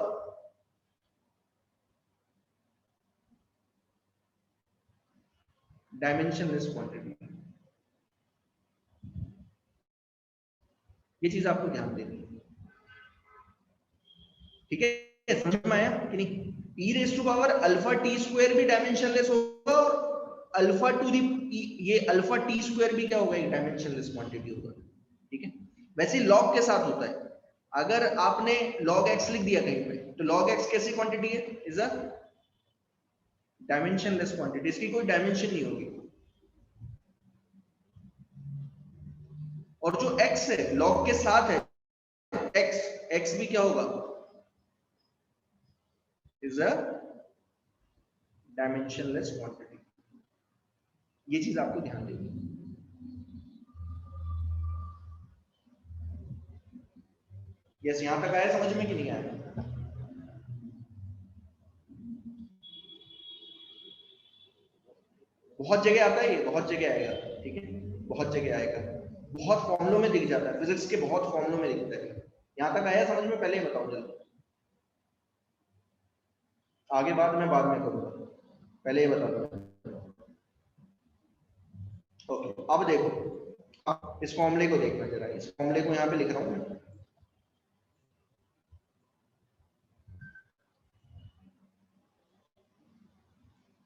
dimensionless quantity. ये चीज आपको ध्यान देनी है, ठीक है, समझ में आया कि नहीं? e raise to power alpha t square भी डायमेंशनलेस होगा, और अल्फा टू दी ये अल्फा टी स्क्वायर भी क्या होगा? एक डायमेंशनलेस क्वांटिटी होगा, ठीक है। वैसे लॉग के साथ होता है। अगर आपने log x लिख दिया कहीं पे, तो log x कैसी क्वांटिटी है? इज अ डायमेंशनलेस क्वांटिटी, इसकी कोई डायमेंशन नहीं होगी। और जो x है log के साथ है, x भी क्या होगा? Is a dimensionless quantity. ये चीज आपको ध्यान देनी है। यस, यहां तक आया समझ में कि नहीं आया? बहुत जगह आता है, ये बहुत जगह आएगा, ठीक है, बहुत जगह आएगा, बहुत फॉर्मुलों में दिख जाता है, फिजिक्स के बहुत फॉर्मुलों में दिखता है। यहां तक आया समझ में? पहले ही बताओ जल्दी, आगे बात मैं बाद में करूंगा, पहले ये बता दो। ओके, अब देखो, अब इस फॉर्मूले को देखना जरा, इस फॉर्मूले को यहाँ पे लिख रहा हूँ मैं,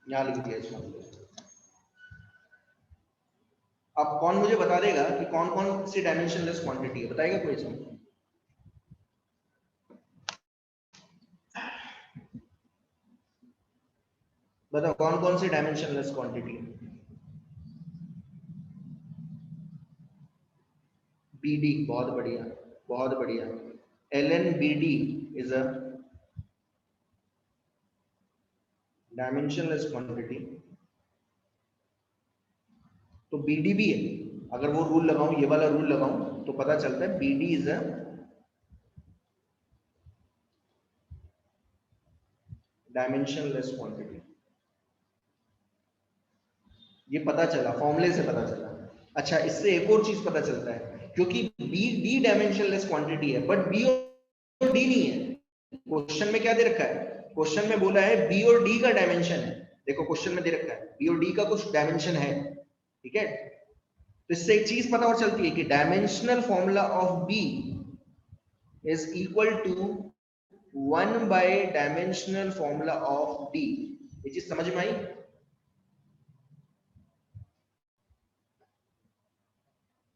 यहाँ लिख दिया इस फॉर्मूले को। अब कौन मुझे बता देगा कि कौन कौन सी डायमेंशनलेस क्वांटिटी है? बताएगा कोई इसमें? बताओ कौन कौन सी डायमेंशनलेस क्वांटिटी है? BD, बहुत बढ़िया, बहुत बढ़िया। LNBD is a dimensionless quantity. तो BD भी है, अगर वो रूल लगाऊं, ये वाला रूल लगाऊं, तो पता चलता है BD is a dimensionless quantity. ये पता चला, फॉर्मूले से पता चला। अच्छा, इससे एक और चीज पता चलता है, क्योंकि BD डायमेंशनलेस क्वांटिटी है, बट B और D नहीं है। क्वेश्चन में क्या दे रखा है? क्वेश्चन में बोला है B और D का डायमेंशन है। देखो क्वेश्चन में दे रखा है B और D का कुछ डायमेंशन है, ठीक है। तो इससे एक चीज पता और चलती है कि dimensional formula of B is equal to 1 by dimensional formula of d. ये चीज समझ में आई?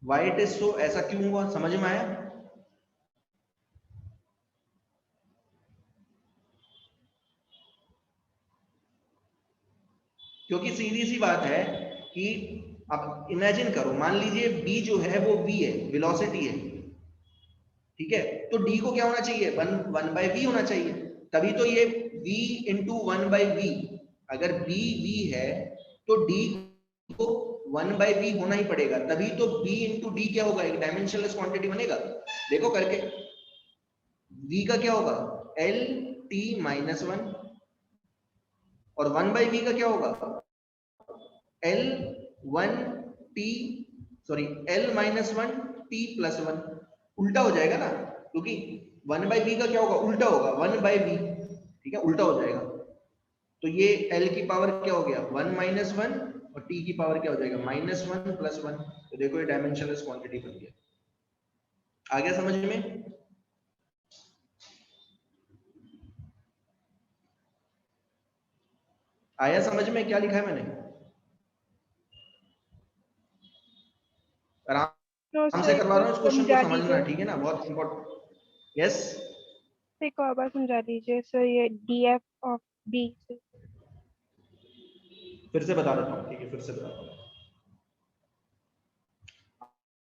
वाई इट इज सो, ऐसा क्यों हुआ, समझ में आया? क्योंकि सीधी सी बात है कि अब इमेजिन करो, मान लीजिए b जो है वो v है, वेलोसिटी है, ठीक है, तो d को क्या होना चाहिए, 1 बाय v होना चाहिए, तभी तो ये v इंटू 1 बाय v, अगर b v है तो d को 1 बाय v होना ही पड़ेगा, तभी तो b इंटू डी क्या होगा, एक डायमेंशनलेस क्वांटिटी बनेगा। देखो करके, v का क्या होगा, l t माइनस 1, और 1 बाय v का क्या होगा, L1 t, sorry L minus 1 t plus 1, उल्टा हो जाएगा ना, क्योंकि 1 बाई वी का क्या होगा, उल्टा होगा 1 बाई वी, ठीक है, उल्टा हो जाएगा। तो ये L की पावर क्या हो गया 1 माइनस 1, और t की पावर क्या हो जाएगा माइनस 1 प्लस 1। तो देखो ये डायमेंशनलेस क्वांटिटी बन गया। आ गया समझ में? आया समझ में क्या लिखा है मैंने? आराम से करवा रहा हूँ इस क्वेश्चन को, समझना, ठीक है ना, बहुत इंपॉर्टेंट। यस, एक और बार समझा दीजिए सर, ये df ऑफ d से। फिर से बता देता हूँ, ठीक है, फिर से बताता हूँ।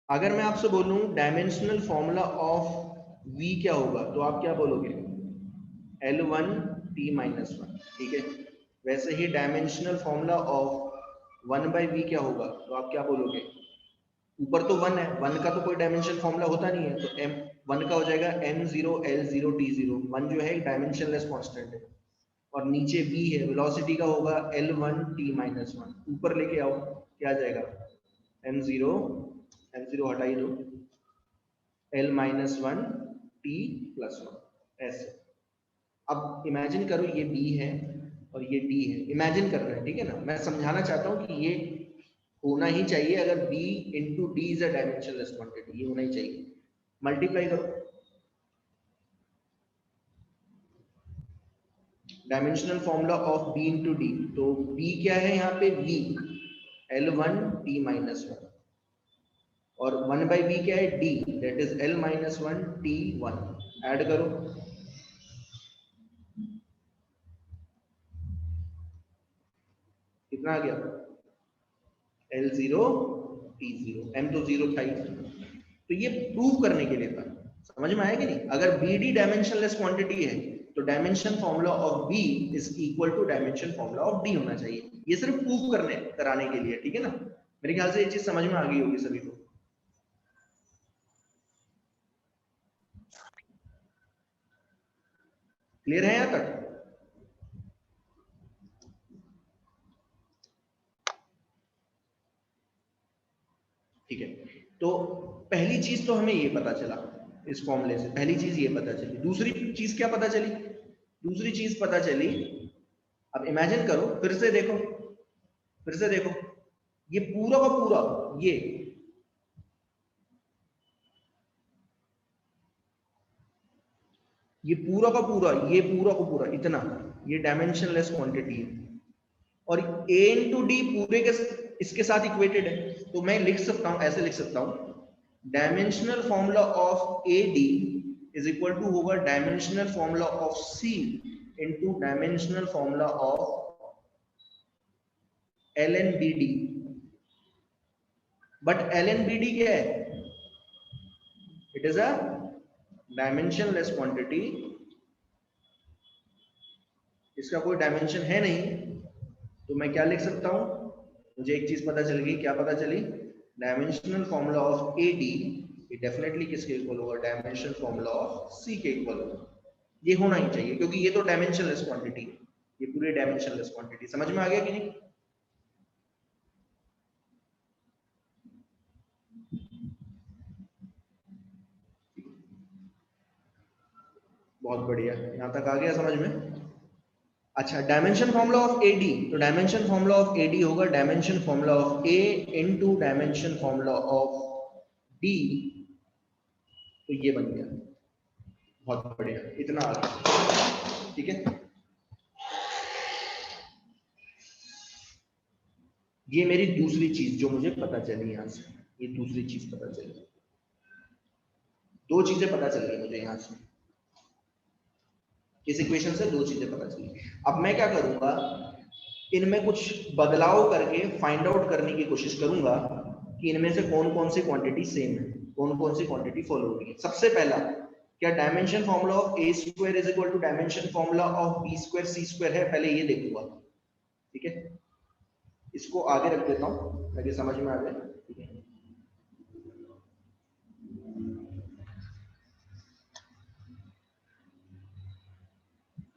अगर मैं आपसे बोलूं डायमेंशनल फॉर्मूला ऑफ v क्या होगा, तो आप क्या बोलोगे, L1 t माइनस 1, ठीक है। वैसे ही dimensional formula of 1 by V क्या होगा, तो आप क्या बोलोगे, ऊपर तो 1 है, 1 का तो कोई डायमेंशनल फॉर्मूला होता नहीं है, तो m 1 का हो जाएगा m0 l0 t0, 1 जो है एक डायमेंशनलेस कांस्टेंट है, और नीचे v है, वेलोसिटी का होगा L1 t माइनस 1, ऊपर लेके आओ क्या आ जाएगा, m0 हटा ही दो, L माइनस 1 t प्लस 1, ऐसे। अब इमेजिन करो ये b है और ये d है, इमेजिन कर रहे हैं, ठीक है ना, मैं समझाना चाहता हूँ कि ये होना ही चाहिए, अगर b into D is a dimensionless quantity, ये होना ही चाहिए। मल्टीप्लाई करो, dimensional formula of b into D, तो b क्या है यहाँ पे, v, L1 t माइनस 1, और 1 बाई वी क्या है, d, that is L minus 1 t1, add करो, कितना आ गया, L0 T0, m तो 0 था ही। तो ये प्रूव करने के लिए था, समझ में आया कि नहीं? अगर BD डायमेंशनलेस क्वांटिटी है तो dimension formula of B is equal to dimension formula of D होना चाहिए। ये सिर्फ प्रूव कराने के लिए, ठीक है ना। मेरे ख्याल से ये चीज समझ में आ गई होगी सभी को। क्लियर है यहाँ तक? ठीक है, तो पहली चीज तो हमें ये पता चला इस फॉर्मूले से, पहली चीज ये पता चली। दूसरी चीज क्या पता चली? दूसरी चीज पता चली, अब इमेजिन करो, फिर से देखो, ये पूरा का पूरा, ये पूरा का पूरा इतना, ये डायमेंशनलेस क्वांटिटी है, और a इंटू डी पूरे के इसके साथ इक्वेटेड है। तो मैं लिख सकता हूं, ऐसे लिख सकता हूं, dimensional formula of A D is equal to होगा dimensional formula of C into dimensional formula of L N B D. But L N B D क्या है? It is a dimensionless quantity, इसका कोई डायमेंशन है नहीं, तो मैं क्या लिख सकता हूं, मुझे एक चीज पता चल गई, क्या पता चली, dimensional formula of A D ये डेफिनेटली किसके इक्वल होगा, डायमेंशनल फॉर्मूला ऑफ सी के इक्वल होगा। ये होना ही चाहिए, क्योंकि ये तो डायमेंशनलेस क्वांटिटी है, ये पूरी डायमेंशनलेस क्वांटिटी। समझ में आ गया कि नहीं? बहुत बढ़िया, यहां तक आ गया समझ में। अच्छा, dimension formula of A D, तो dimension formula of A D होगा dimension formula of A into dimension formula of D, तो ये बन गया। बहुत बढ़िया, इतना आ गया, ठीक है। ये मेरी दूसरी चीज जो मुझे पता चली यहाँ से, ये दूसरी चीज पता चली, दो चीजें पता चल गई मुझे यहाँ से, इस इक्वेशन से दो चीजें पता चली। अब मैं क्या करूंगा, इनमें कुछ बदलाव करके फाइंड आउट करने की कोशिश करूंगा कि इनमें से कौन कौन सी क्वांटिटी सेम है, कौन कौन सी क्वांटिटी फॉलो हो रही है। सबसे पहला, क्या dimension formula of a square is equal to dimension formula of b square c square है, पहले ये देखूंगा, ठीक है। इसको आगे रख देता हूँ ताकि समझ में आ जाए, ठीक है।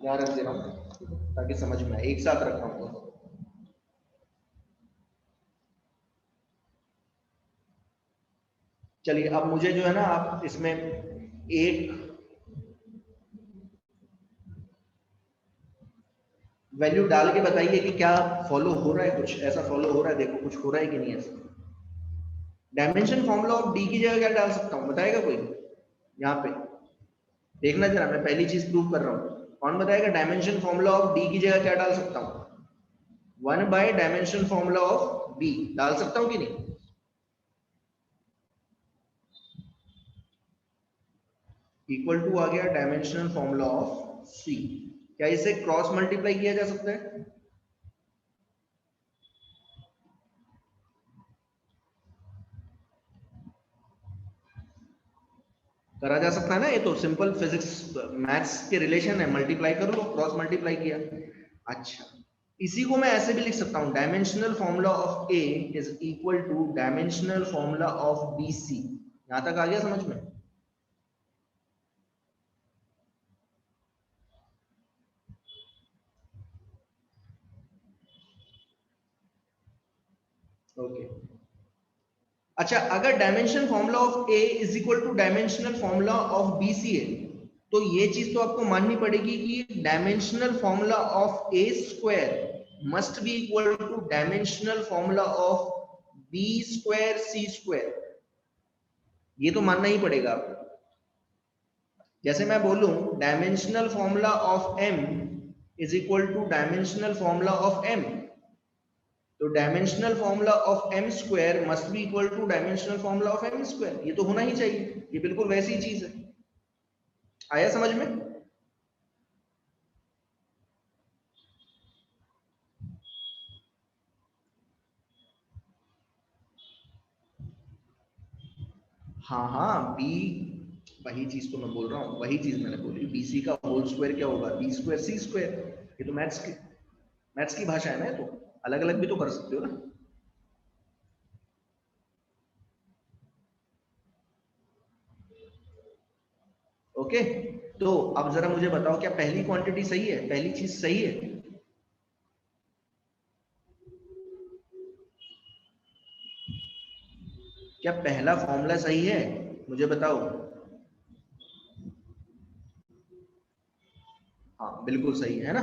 यहाँ रख दे रहा हूँ ताकि समझ में आए, एक साथ रखा हूँ तो। चलिए अब मुझे जो है ना, आप इसमें एक वैल्यू डाल के बताइए कि क्या फॉलो हो रहा है, कुछ ऐसा फॉलो हो रहा है, देखो कुछ हो रहा है कि नहीं ऐसा। डायमेंशन फॉर्मूला ऑफ डी की जगह क्या डाल सकता हूँ, बताएगा कोई? यहाँ पे देखना जरा, मैं पहली चीज प्रूव कर रहा हूँ, कौन बताएगा डायमेंशन फॉर्मूला ऑफ डी की जगह क्या डाल सकता हूँ? 1 by dimension formula of b डाल सकता हूँ कि नहीं? इक्वल टू आ गया डायमेंशनल फॉर्मूला ऑफ सी। क्या इसे क्रॉस मल्टीप्लाई किया जा सकता है? करा जा सकता है ना, ये तो सिंपल फिजिक्स मैथ्स के रिलेशन है, मल्टीप्लाई कर लो, क्रॉस मल्टीप्लाई किया। अच्छा, इसी को मैं ऐसे भी लिख सकता हूं, dimensional formula of A is equal to dimensional formula of b c. यहां तक आ गया समझ में? ओके। अच्छा, अगर dimension formula of A is equal to dimensional formula of b c है, तो ये चीज तो आपको माननी पड़ेगी कि dimensional formula of a square must be equal to dimensional formula of b square c square. ये तो मानना ही पड़ेगा आपको। जैसे मैं बोलूं dimensional formula of M is equal to dimensional formula of M, तो dimensional formula of M square must be equal to dimensional formula of M square, ये तो होना ही चाहिए, ये बिल्कुल वैसी चीज है। आया समझ में? हाँ हाँ, बी, वही चीज तो मैं बोल रहा हूँ, वही चीज मैंने बोली, बी सी का होल स्क्वायर क्या होगा, बी स्क्वायर सी स्क्वायर। ये तो मैथ्स की भाषा है ना, ये तो अलग अलग भी तो कर सकते हो ना। ओके, तो अब जरा मुझे बताओ, क्या पहली क्वांटिटी सही है, पहली चीज सही है? क्या पहला फॉर्मूला सही है, मुझे बताओ। हाँ बिल्कुल सही है ना।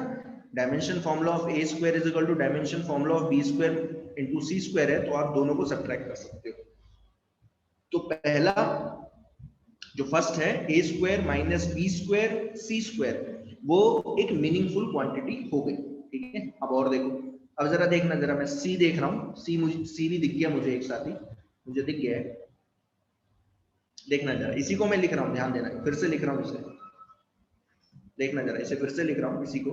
Dimension formula of a square is equal to dimension formula of b square into c square है, तो आप दोनों को सब्ट्रैक्ट कर सकते हो। तो पहला जो फर्स्ट है, ए square minus B square c square, वो एक मीनिंगफुल क्वांटिटी हो गई, ठीक है। अब और देखो, अब जरा देखना, जरा मैं सी देख रहा हूँ, सी मुझे, सी भी दिख गया मुझे एक साथ ही, मुझे दिख गया है। देखना जरा, इसी को मैं लिख रहा हूँ, ध्यान देना, फिर से लिख रहा हूँ इसे, देखना जरा, इसे फिर से लिख रहा हूँ इसी को।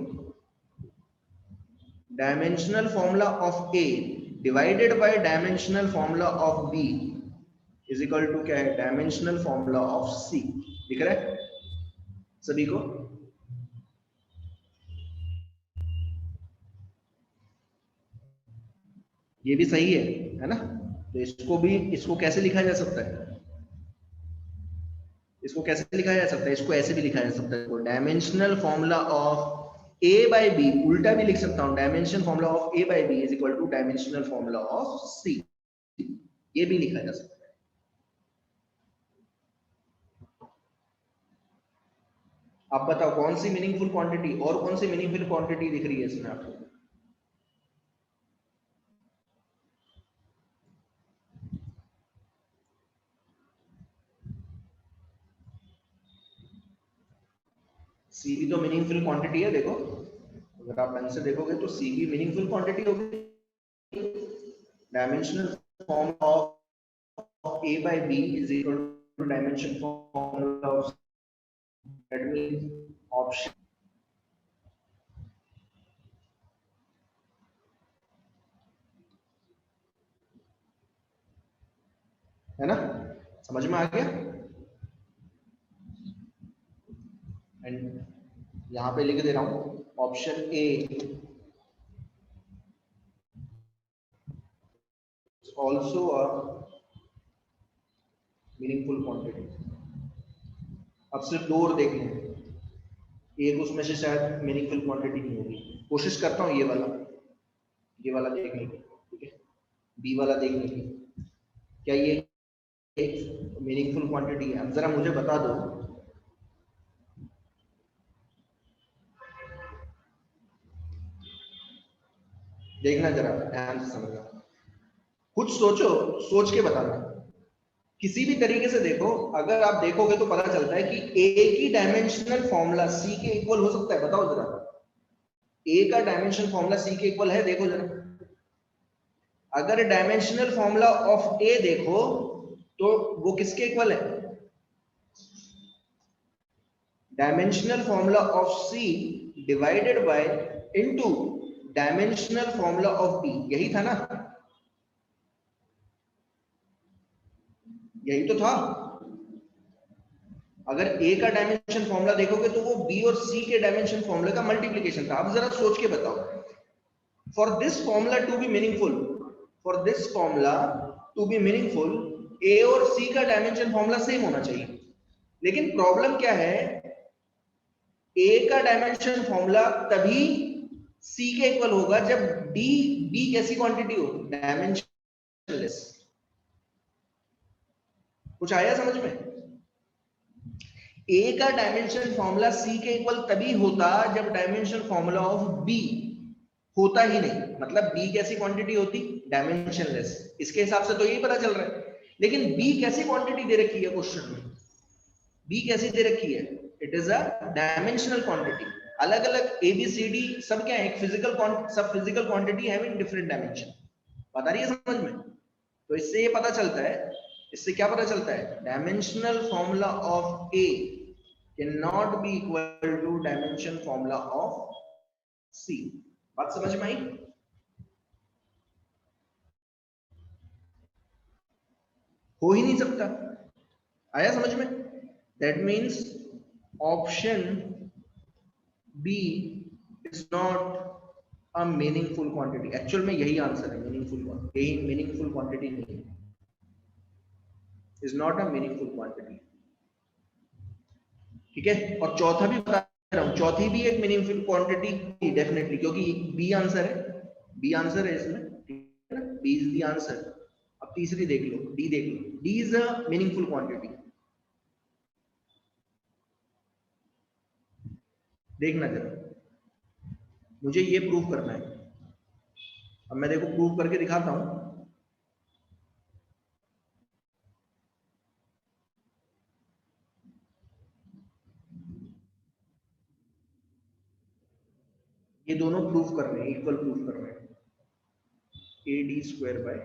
Dimensional formula of A divided by dimensional formula of b is equal to क्या है, डायमेंशनल फॉर्मूला ऑफ सी। दिख रहा है सभी को? ये भी सही है ना? तो इसको भी, इसको कैसे लिखा जा सकता है, इसको कैसे लिखा जा सकता है, इसको ऐसे भी लिखा जा सकता है, dimensional formula of A by B, उल्टा भी लिख सकता हूं, dimension formula of A by B is equal to dimensional formula of C, ये भी लिखा जा सकता है। आप बताओ कौन सी मीनिंगफुल क्वांटिटी, और कौन सी मीनिंगफुल क्वांटिटी दिख रही है इसमें आपको? सी भी तो मीनिंगफुल क्वांटिटी है। देखो अगर आप ढंग से देखोगे तो सी भी मीनिंगफुल क्वांटिटी होगी। Dimensional form of a by b is equal to dimension formula of, that means option है ना, समझ में आ गया। एंड यहां पे लिख दे रहा हूं option A also a meaningful quantity. अब सिर्फ दो और देख लें, एक उसमें से शायद मीनिंगफुल क्वांटिटी नहीं होगी। कोशिश करता हूँ ये वाला देखने की, ठीक है, बी वाला देखने की, क्या ये एक मीनिंगफुल क्वांटिटी है? अब जरा मुझे बता दो। देखना जरा ध्यान से समझना, कुछ सोचो, सोच के बताना। किसी भी तरीके से देखो, अगर आप देखोगे तो पता चलता है कि ए की डायमेंशनल फॉर्मूला सी के इक्वल हो सकता है। बताओ जरा, ए का डायमेंशनल फॉर्मूला सी के इक्वल है? देखो जरा, अगर डायमेंशनल फॉर्मूला ऑफ ए देखो तो वो किसके इक्वल है? Dimensional formula of C divided by into dimensional formula of b, यही था ना? यही तो था। अगर ए का डायमेंशन फॉर्मूला देखोगे तो वो बी और सी के डायमेंशन फॉर्मूले का मल्टीप्लिकेशन था। अब जरा सोच के बताओ, for this formula to be meaningful, for this formula to be meaningful, A और सी का डायमेंशन फॉर्मूला सेम होना चाहिए। लेकिन प्रॉब्लम क्या है, ए का डायमेंशन फॉर्मूला तभी सी के इक्वल होगा जब बी कैसी क्वांटिटी हो? डायमेंशनलेस। कुछ आया समझ में? ए का डायमेंशन फॉर्मूला सी के इक्वल तभी होता जब डायमेंशन फॉर्मूला ऑफ बी होता ही नहीं। मतलब बी कैसी क्वांटिटी होती? डायमेंशनलेस। इसके हिसाब से तो यही पता चल रहा है। लेकिन बी कैसी क्वांटिटी दे रखी है क्वेश्चन में? बी कैसी दे रखी है? It is a dimensional quantity. अलग अलग ए बी सी डी सब क्या है? एक फिजिकल, सब physical quantity having different dimension. बता रही है समझ में? तो इससे ये पता चलता है, इससे क्या पता चलता है? Dimensional formula of A cannot be equal to dimension formula of C। बात समझ में आई? हो ही नहीं सकता। आया समझ में? That means option B is not a meaningful quantity। Actual में यही आंसर है, मीनिंगफुल, यही मीनिंगफुल क्वांटिटी नहीं है, is not a meaningful quantity। ठीक है, और चौथा भी बता रहा हूं, चौथी भी एक मीनिंगफुल क्वांटिटी डेफिनेटली, क्योंकि बी आंसर है, बी आंसर है इसमें, ठीक है ना? B is the answer. अब तीसरी देख लो, डी देख लो, D is a meaningful quantity. देखना जरा, मुझे ये प्रूव करना है। अब मैं देखो प्रूव करके दिखाता हूं। ये दोनों प्रूफ कर रहे हैं, इक्वल प्रूफ कर रहे हैं, ए डी स्क्वायर बाय,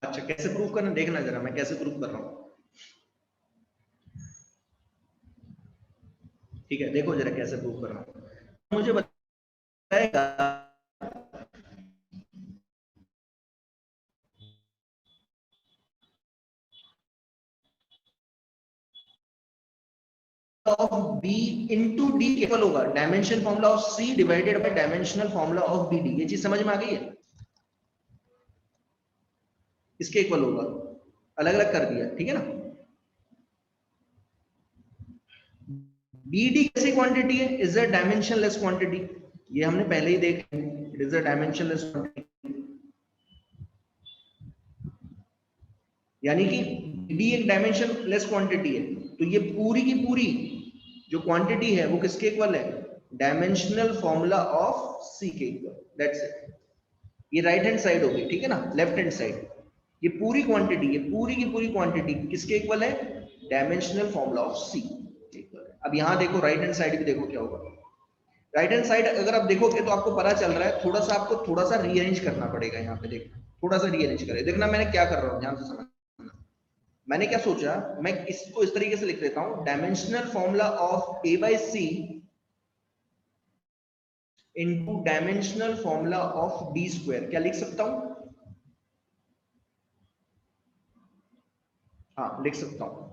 अच्छा कैसे प्रूफ करना देखना जरा, मैं कैसे प्रूफ कर रहा हूं। ठीक है, देखो जरा कैसे प्रूफ कर रहा हूं। मुझे बताएगा of B into D equal होगा dimension formula of C divided by dimensional formula of B D. ये चीज समझ में आ गई है? इसके इक्वल होगा, अलग अलग कर दिया, ठीक है ना? बी डी कैसी क्वांटिटी है? Is a dimensionless quantity. ये हमने पहले ही देख लिया, it is a dimensionless quantity. यानी कि डी एक डायमेंशनलेस क्वांटिटी है, तो ये पूरी की पूरी जो क्वांटिटी है वो किसके इक्वल है? डायमेंशनल फॉर्मूला ऑफ सी के इक्वल। That's it. ये राइट हैंड साइड होगी, ठीक है ना? लेफ्ट हैंड साइड, ये पूरी क्वांटिटी, ये पूरी की पूरी क्वांटिटी किसके इक्वल है? Dimensional formula of c equal है। अब यहाँ देखो राइट हैंड साइड भी देखो क्या होगा। राइट हैंड साइड अगर आप देखोगे तो आपको पता चल रहा है, थोड़ा सा आपको थोड़ा सा रीअरेंज करना पड़ेगा। यहाँ पे देखना, थोड़ा सा रीअरेंज करें, देखना मैंने क्या कर रहा हूँ, ध्यान से समझना। मैंने क्या सोचा, मैं इसको इस तरीके से लिख देता हूँ, dimensional formula of A by c into dimensional formula of D square. क्या लिख सकता हूं? हाँ लिख सकता हूं,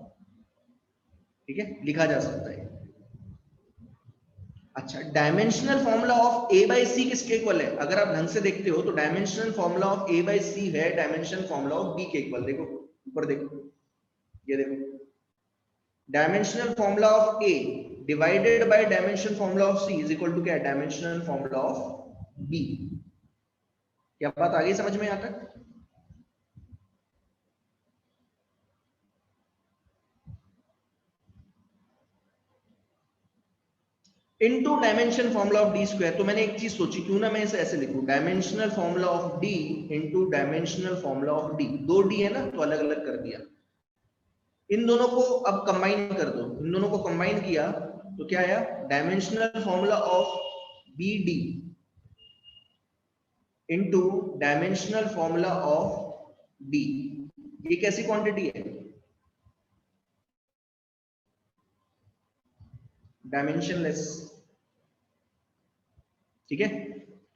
ठीक है, लिखा जा सकता है। अच्छा, dimensional formula of A by C किसके इक्वल है? अगर आप ढंग से देखते हो तो dimensional formula of A by C है डायमेंशनल फॉर्मूला ऑफ बी के इक्वल। देखो ऊपर देखो, ये देखो, dimensional formula of A divided by dimensional formula of C is equal to क्या? Dimensional formula of B. क्या बात आ गई समझ में यहां तक? Into dimension formula of D square. तो मैंने एक चीज सोची, क्यों ना मैं इसे ऐसे लिखूं, dimensional formula of D into dimensional formula of D. दो डी है ना, तो अलग अलग कर दिया। इन दोनों को अब कंबाइन कर दो, इन दोनों को कंबाइन किया तो क्या आया? Dimensional formula of B d into dimensional formula of d. ये कैसी क्वांटिटी है? डायमेंशनलेस, ठीक है।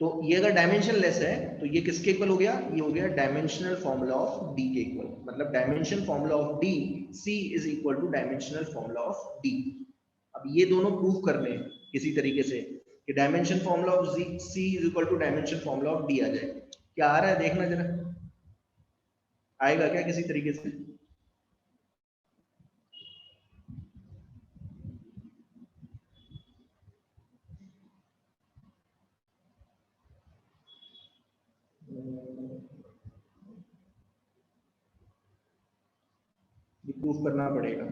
तो ये अगर डायमेंशन लेस है तो ये किसके इक्वल हो गया? ये हो गया डायमेंशनल फॉर्मूला ऑफ डी के इक्वल। मतलब dimension formula of D, C is equal to dimensional formula of D. अब ये दोनों प्रूव करने किसी तरीके से कि dimension formula of C is equal to dimension formula of D आ जाए। क्या आ रहा है देखना जरा, आएगा क्या किसी तरीके से? प्रूव करना पड़ेगा।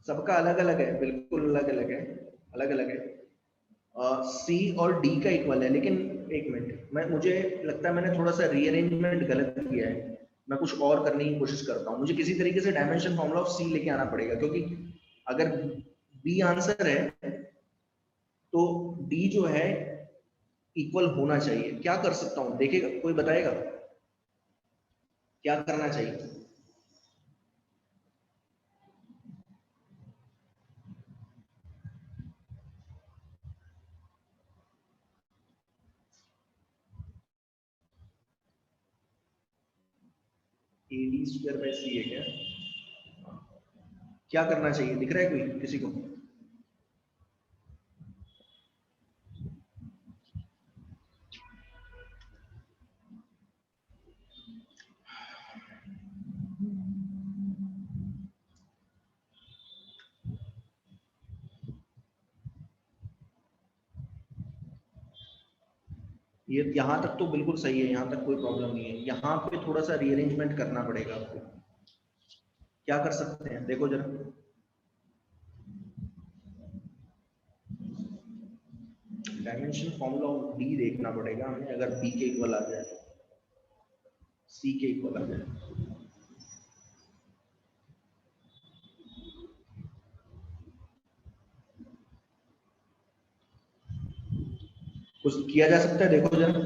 सबका अलग अलग है, बिल्कुल अलग अलग है, अलग अलग है। सी और डी का इक्वल है, लेकिन एक मिनट, मैं मुझे लगता है मैंने थोड़ा सा रीअरेंजमेंट गलत किया है। मैं कुछ और करने की कोशिश करता हूँ। मुझे किसी तरीके से डायमेंशन फॉर्मूला ऑफ सी लेके आना पड़ेगा, क्योंकि अगर बी आंसर है तो डी जो है इक्वल होना चाहिए। क्या कर सकता हूँ देखेगा कोई, बताएगा क्या करना चाहिए? ए डी स्क्वायर बाई सी है क्या? क्या करना चाहिए, दिख रहा है कोई किसी को? ये यहाँ तक तो बिल्कुल सही है, यहाँ तक कोई प्रॉब्लम नहीं है। यहाँ पे थोड़ा सा रीअरेंजमेंट करना पड़ेगा आपको। क्या कर सकते हैं देखो जरा, डायमेंशन फॉर्मूला ऑफ डी देखना पड़ेगा हमें। अगर बी के इक्वल आ जाए, सी के इक्वल आ जाए, कुछ किया जा सकता है देखो जरा।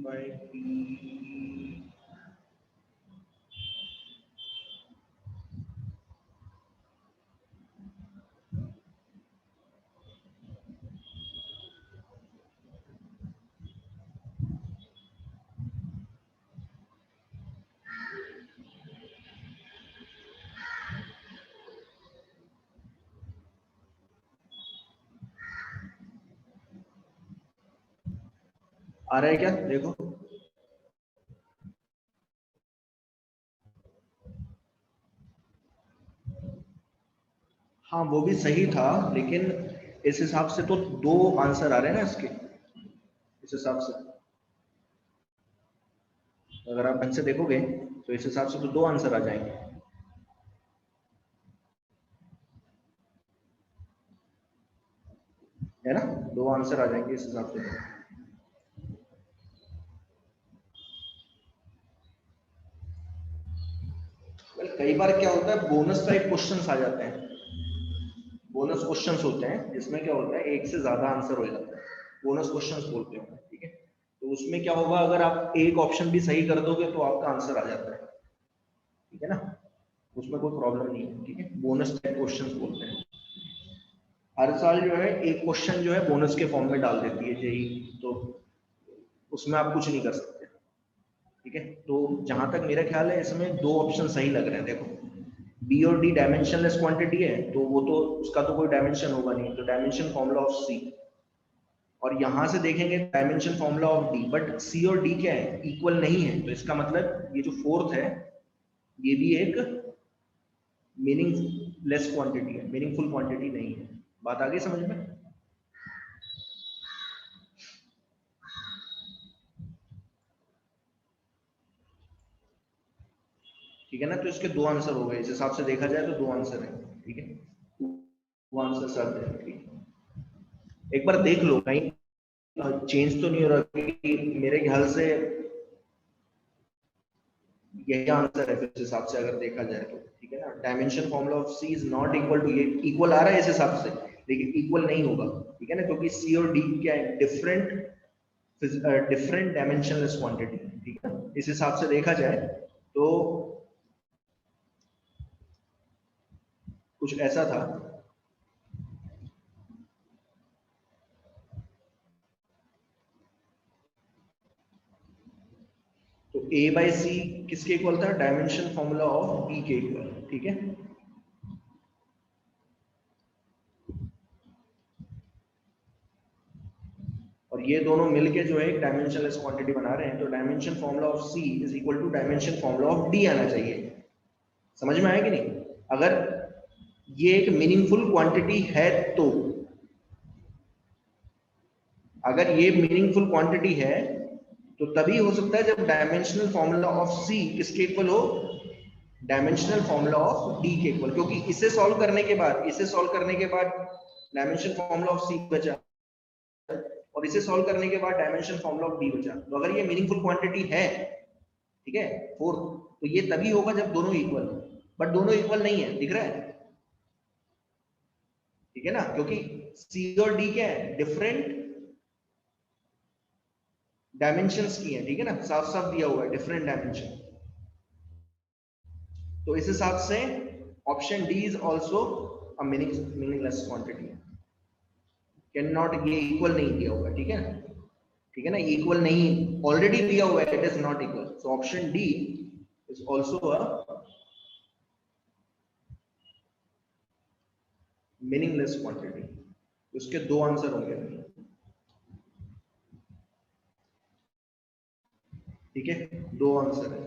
बाय पी आ रहा है क्या? देखो हाँ वो भी सही था, लेकिन इस हिसाब से तो दो आंसर आ रहे हैं ना इसके, इस हिसाब से अगर आप ढंग से देखोगे तो इस हिसाब से तो दो आंसर आ जाएंगे, है ना? दो आंसर आ जाएंगे इस हिसाब से। वेल कई बार क्या होता है, बोनस टाइप क्वेश्चंस आ जाते हैं, बोनस क्वेश्चंस होते हैं जिसमें क्या होता है एक से ज्यादा आंसर हो जाता है, बोनस क्वेश्चंस बोलते हैं, ठीक है? तो उसमें क्या होगा, अगर आप एक ऑप्शन भी सही कर दोगे तो आपका आंसर आ जाता है, ठीक है ना? उसमें कोई प्रॉब्लम नहीं है, ठीक है? बोनस टाइप क्वेश्चंस बोलते हैं। हर साल जो है एक क्वेश्चन जो है बोनस के फॉर्म में डाल देती है जेई, तो उसमें आप कुछ नहीं कर सकते, ठीक है? तो जहां तक मेरा ख्याल है इसमें दो ऑप्शन सही लग रहे हैं। देखो बी और डी डायमेंशनलेस क्वांटिटी है, तो वो तो उसका तो कोई डायमेंशन होगा नहीं, तो डायमेंशन फॉर्मूला ऑफ सी, और यहां से देखेंगे dimension formula of D, but C और डी क्या है, इक्वल नहीं है, तो इसका मतलब ये जो फोर्थ है ये भी एक मीनिंगलेस क्वांटिटी है, मीनिंगफुल क्वांटिटी नहीं है। बात आ गई समझ में? ठीक है ना? तो इसके दो आंसर हो गए, इस हिसाब से देखा जाए तो दो आंसर है, ठीक है? टू आंसर सर, ठीक है? एक बार देख लो कहीं चेंज तो नहीं हो रहा, कि मेरे ख्याल से यही आंसर है फिर इस हिसाब से अगर देखा जाए तो, ठीक है ना? Dimension formula of C is not equal to, ये इक्वल आ रहा है इस हिसाब से, लेकिन इक्वल नहीं होगा, ठीक है ना? क्योंकि सी और डी क्या है, डिफरेंट डिफरेंट डायमेंशनलेस क्वांटिटी, ठीक है? इस हिसाब से देखा जाए तो कुछ ऐसा था। तो ए बाई सी किसके इक्वल था, डायमेंशन फॉर्मूला ऑफ बी के इक्वल, ठीक है? और ये दोनों मिलके जो है एक डायमेंशनलेस क्वांटिटी बना रहे हैं, तो dimension formula of C is equal to dimension formula of d आना चाहिए। समझ में आया कि नहीं? अगर ये एक मीनिंगफुल क्वांटिटी है तो, अगर ये मीनिंगफुल क्वांटिटी है तो तभी हो सकता है जब डायमेंशनल फॉर्मूला ऑफ सी किसके इक्वल हो, डायमेंशनल फॉर्मूला ऑफ डी के इक्वल, क्योंकि इसे सॉल्व करने के बाद, इसे सॉल्व करने के बाद डायमेंशन फॉर्मूला ऑफ सी बचा, और इसे सॉल्व करने के बाद डायमेंशन फॉर्मूला ऑफ डी बचा। तो अगर ये मीनिंगफुल क्वांटिटी है, ठीक है, फोर्थ, तो ये तभी होगा जब दोनों इक्वल, बट दोनों इक्वल नहीं है, दिख रहा है? ठीक है ना? क्योंकि सी और डी क्या है, डिफरेंट डायमेंशंस की है, ठीक है ना? साफ साफ दिया हुआ है डिफरेंट डायमेंशन। तो इस हिसाब से option D is also a meaningless quantity, can not, ये इक्वल नहीं दिया हुआ, ठीक है? ठीक है ना? इक्वल नहीं ऑलरेडी दिया हुआ है, it is not equal, so option D is also a meaningless quantity. उसके दो आंसर होंगे, ठीक है? दो आंसर है,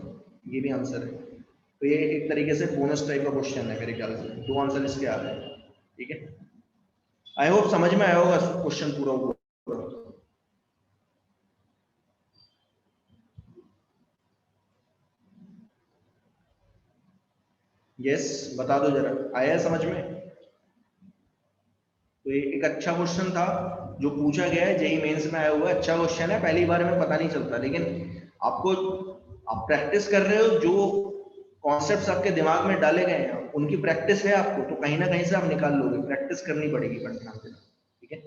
ये भी आंसर है, तो ये एक तरीके से बोनस टाइप का क्वेश्चन है मेरे ख्याल से, दो आंसर इसके आ रहे हैं, ठीक है? आई होप समझ में आया होगा क्वेश्चन पूरा हुआ। यस, बता दो जरा, आया समझ में? तो ये एक अच्छा क्वेश्चन था जो पूछा गया है, जेई मेंस में आया हुआ है, अच्छा क्वेश्चन है, पहली बार में पता नहीं चलता, लेकिन आपको, आप प्रैक्टिस कर रहे हो, जो कॉन्सेप्ट्स आपके दिमाग में डाले गए हैं उनकी प्रैक्टिस है आपको, तो कहीं ना कहीं से आप निकाल लोगे, प्रैक्टिस करनी पड़ेगी पढ़ना, ठीक है?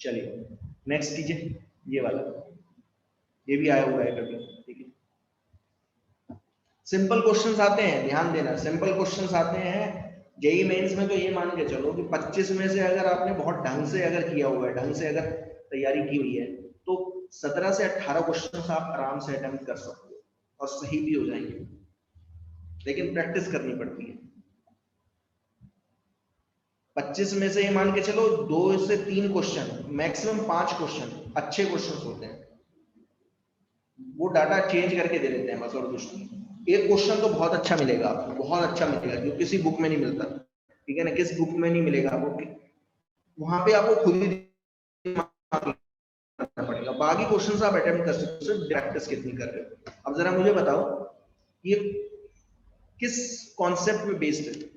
चलिए नेक्स्ट कीजिए, ये वाला। ये भी आया हुआ है कभी, ठीक है। सिंपल क्वेश्चंस आते हैं, ध्यान देना, सिंपल क्वेश्चंस आते हैं जेई मेंस में, तो ये मान के चलो कि 25 में से अगर आपने बहुत ढंग से अगर किया हुआ है, ढंग से अगर तैयारी की हुई है, तो 17 से 18 क्वेश्चंस आप आराम से अटेम्प्ट कर सकते हो और सही भी हो जाएंगे, लेकिन प्रैक्टिस करनी पड़ती है। 25 में से ये मान के चलो 2 से 3 क्वेश्चन, मैक्सिमम 5 क्वेश्चन अच्छे क्वेश्चन होते हैं, वो डाटा चेंज करके दे देते हैं बस, और कुछ नहीं। एक क्वेश्चन तो बहुत अच्छा मिलेगा आपको, बहुत अच्छा मिलेगा, जो किसी बुक में नहीं मिलता, ठीक है ना, किस बुक में नहीं मिलेगा आपको, वहां पे आपको खुद ही दिमाग लगाना पड़ेगा। बाकी क्वेश्चंस आप अटेम्प्ट कर सकते हो, प्रैक्टिस कितनी कर रहे हो। अब जरा मुझे बताओ ये किस कॉन्सेप्ट पे बेस्ड है?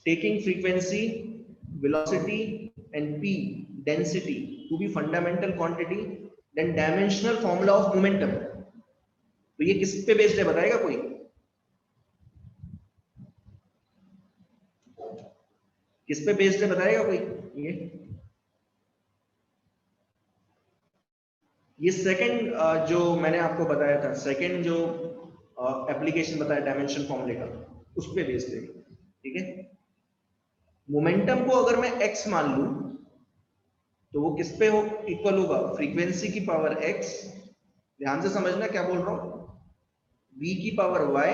Taking frequency, velocity and p density to be fundamental quantity, then dimensional formula of momentum। तो ये किस पे बेस्ड है बताएगा कोई? किस पे बेस्ड है बताएगा कोई? ये सेकंड जो मैंने आपको बताया था, सेकंड जो एप्लीकेशन बताया डायमेंशन फॉर्मूले का, उस पे बेस्ड है, ठीक है। मोमेंटम को अगर मैं x मान लूं तो वो किस पे हो इक्वल होगा? फ्रीक्वेंसी की पावर x, ध्यान से समझना क्या बोल रहा हूं, v की पावर y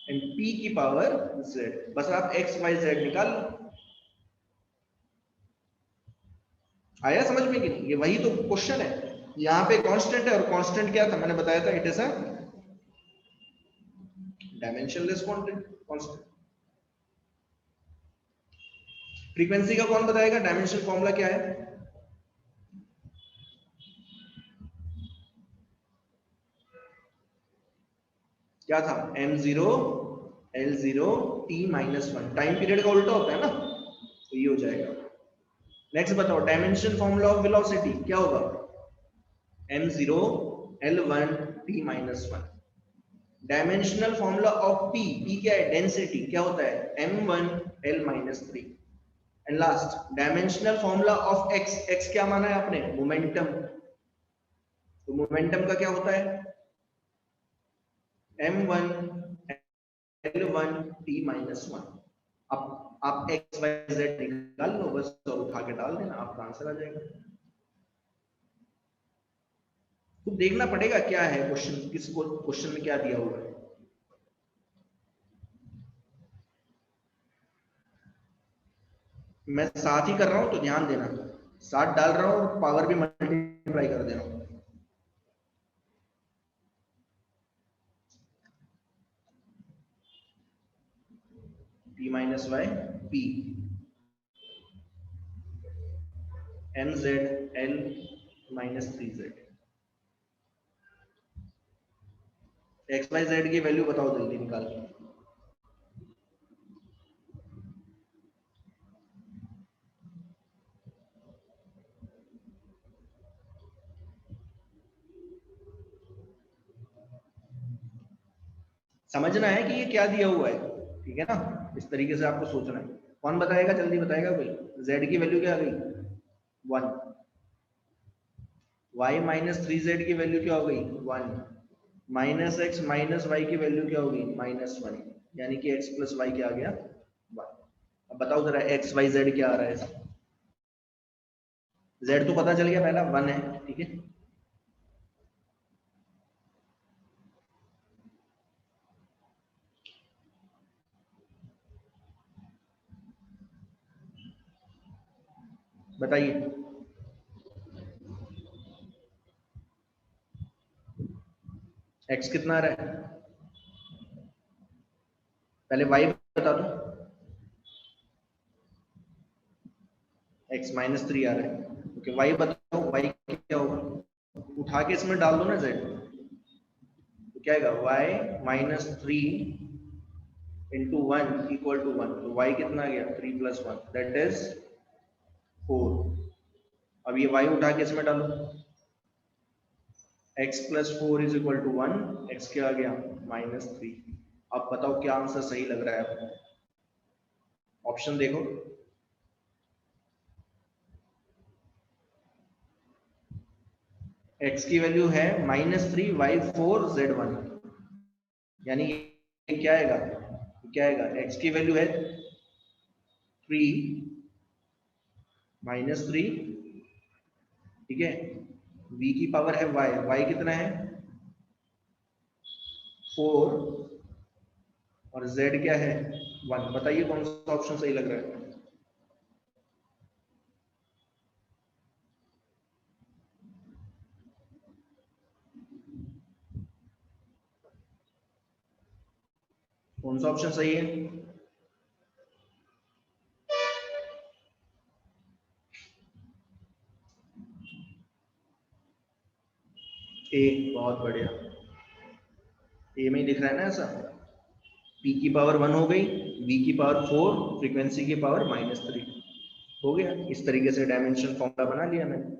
एंड p की पावर z। बस आप x y z निकाल लो। आया समझ में कि नहीं? ये वही तो क्वेश्चन है। यहाँ पे कांस्टेंट है, और कांस्टेंट क्या था मैंने बताया था, it is a dimensionless constant. Frequency का कौन बताएगा? डायमेंशन फॉर्मूला क्या है? क्या था? m0 l0 t-1। Time period का उल्टा होता है ना, तो ये हो जाएगा। नेक्स्ट बताओ, डायमेंशन फॉर्मूला ऑफ वेलोसिटी क्या होगा? m0 l1 t-1। Dimensional formula of p, p क्या है? डेंसिटी। क्या होता है? m1 l-3। And last dimensional formula of x, x क्या माना है आपने? मोमेंटम। तो मोमेंटम का क्या होता है? m1 l1 t-1। अब आप x y z निकाल लो बस, और उठा के डाल देना, आपका आंसर आ जाएगा। तो देखना पड़ेगा क्या है क्वेश्चन, किस क्वेश्चन में क्या दिया हुआ है। मैं 7 ही कर रहा हूं तो ध्यान देना, 7 डाल रहा हूं और पावर भी मल्टीप्लाई कर दे रहा हूं। p minus y p mz l minus 3z। X y z की वैल्यू बताओ जल्दी निकाल के। समझना है कि ये क्या दिया हुआ है, ठीक है ना, इस तरीके से आपको सोचना है। कौन बताएगा? जल्दी बताएगा कोई? z की वैल्यू क्या आ गई? 1। y माइनस 3z की वैल्यू क्या हो गई? 1। माइनस एक्स माइनस वाई की वैल्यू क्या होगी? -1। यानी कि x प्लस वाई क्या आ गया? 1। अब बताओ जरा x y z क्या आ रहा है? z तो पता चल गया, पहला 1 है, ठीक है। बताइए x कितना आ रहा है? पहले y बता दो। x -3 आ रहा है, ओके। y बताओ, y क्या होगा? उठा के इसमें डाल दो ना z, तो क्या आएगा? y -3 into 1 equal to 1। तो y कितना आ गया? 3 + 1 दैट इज 4। अब ये y उठा के इसमें डालो, x + 4 is equal to 1। x क्या आ गया? -3। अब बताओ क्या आंसर सही लग रहा है आपको? ऑप्शन देखो। x की वैल्यू है -3 y4 z1, यानी ये क्या आएगा, क्या आएगा, x की वैल्यू है 3 -3, ठीक है, v की पावर है y, y कितना है 4 और z क्या है 1। बताइए कौन सा ऑप्शन सही लग रहा है। कौन सा ऑप्शन सही है। ए, बहुत बढ़िया, ए में ही दिख रहा है ना ऐसा, p की पावर 1 हो गई, v की पावर 4, फ्रीक्वेंसी की पावर -3 हो गया। इस तरीके से डायमेंशन फॉर्मूला बना लिया मैंने।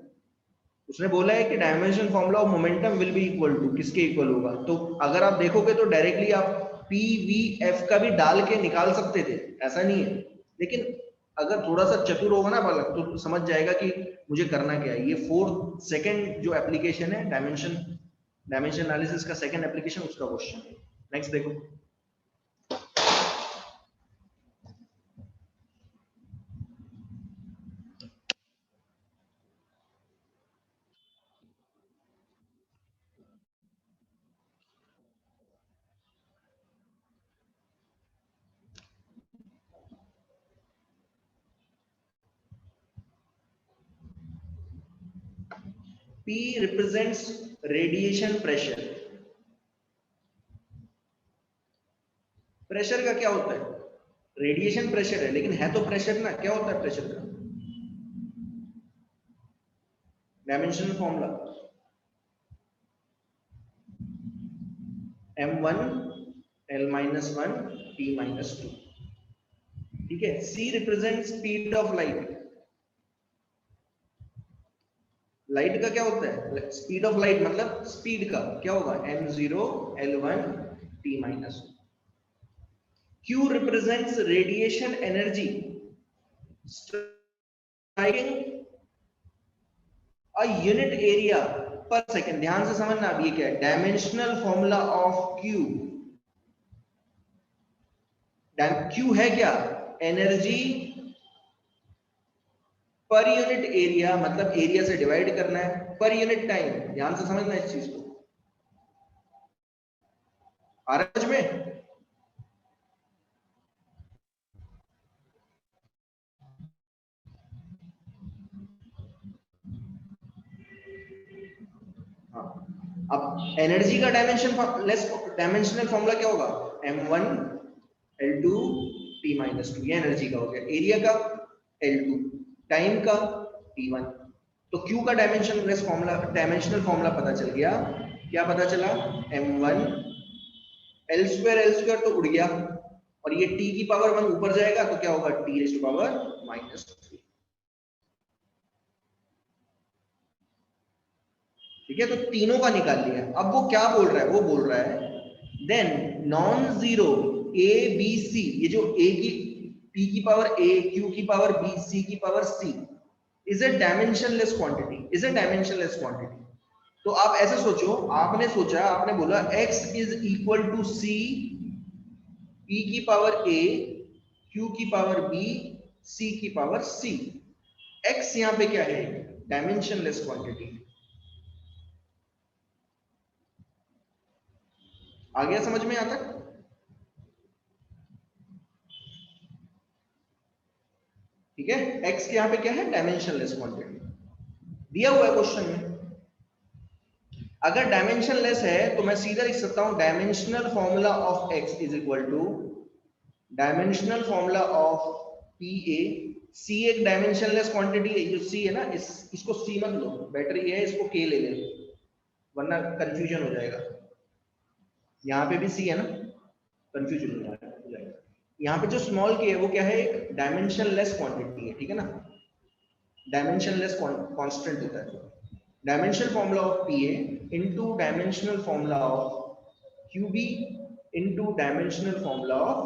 उसने बोला है कि dimension formula of momentum will be equal to, किसके इक्वल होगा, तो अगर आप देखोगे तो डायरेक्टली आप पी वी एफ का भी डाल के निकाल सकते थे, ऐसा नहीं है, लेकिन अगर थोड़ा सा चतुर होगा ना बालक तो समझ जाएगा कि मुझे करना क्या है। ये सेकंड जो एप्लीकेशन है डायमेंशन एनालिसिस का सेकंड एप्लीकेशन, उसका क्वेश्चन है। नेक्स्ट देखो, P represents radiation pressure। Pressure का क्या होता है, रेडिएशन प्रेशर है, लेकिन है तो प्रेशर ना, क्या होता है प्रेशर का dimensional formula m1 l-1 t-2, ठीक है। c represent speed of light, light का क्या होता है स्पीड ऑफ लाइट, मतलब स्पीड का क्या होगा m0 l1 t-2। q represents radiation energy striking a unit area पर सेकेंड। ध्यान से समझना, अब ये क्या है, dimensional formula of q। q है क्या, एनर्जी पर यूनिट एरिया, मतलब एरिया से डिवाइड करना है, पर यूनिट टाइम। ध्यान से समझना इस चीज को, आ रहा है समझ में। हाँ, अब एनर्जी का डायमेंशनल फॉर्मूला क्या होगा, m1 l2 t-2, ये एनर्जी का हो गया, एरिया का l2, टाइम का t1। तो q का डायमेंशनल फॉर्मूला पता चल गया, क्या पता चला, m1 l2 तो उड़ गया, और ये t की पावर 1 ऊपर जाएगा तो क्या होगा, t रेज़ टू पावर -3। ठीक है, तो तीनों का निकाल लिया। अब वो क्या बोल रहा है, वो बोल रहा है then non zero a b c, ये जो ए की p की पावर a, q की पावर b, c की power c is a dimensionless quantity, is a dimensionless quantity. तो आप ऐसे सोचो, आपने सोचा, आपने बोला x is equal to c, p की पावर a, q की पावर b, c की पावर c। x यहां पे क्या है, डायमेंशनलेस क्वांटिटी। आ गया समझ में यहां तक। ठीक है, x के यहां पे क्या है, डायमेंशनलेस क्वांटिटी दिया हुआ है क्वेश्चन में। अगर डायमेंशनलेस है तो मैं सीधा लिख सकता हूं dimensional formula of x is equal to dimensional formula of P A. C एक डायमेंशनलेस क्वांटिटी है, जो सी है ना, इसको सी मत लो, बैटरी है, इसको के ले लें, वरना कंफ्यूजन हो जाएगा। यहाँ पे भी सी है ना, कंफ्यूजन हो जाएगा। यहाँ पे जो स्मॉल के है वो क्या है, एक डायमेंशनलेस क्वांटिटी है, ठीक है ना, डायमेंशनलेस कांस्टेंट होता है। Dimensional formula of P A into dimensional formula of Q B into dimensional formula of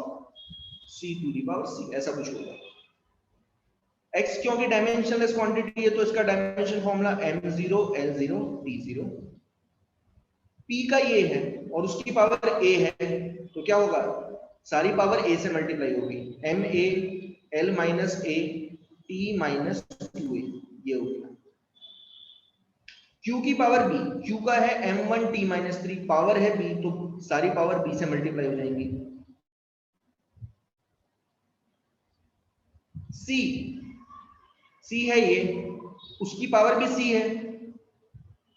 C to the power C, ऐसा कुछ होगा। x क्योंकि डायमेंशनलेस क्वांटिटी है तो इसका dimension formula m0 l0 t0, p का ये है और उसकी पावर a है तो क्या होगा, सारी पावर a से मल्टीप्लाई होगी, ma l minus a t minus 2a, ये हो गया। q की पावर b, q का है m1 t माइनस 3, पावर है b तो सारी पावर b से मल्टीप्लाई हो जाएंगी। c है ये, उसकी पावर भी c है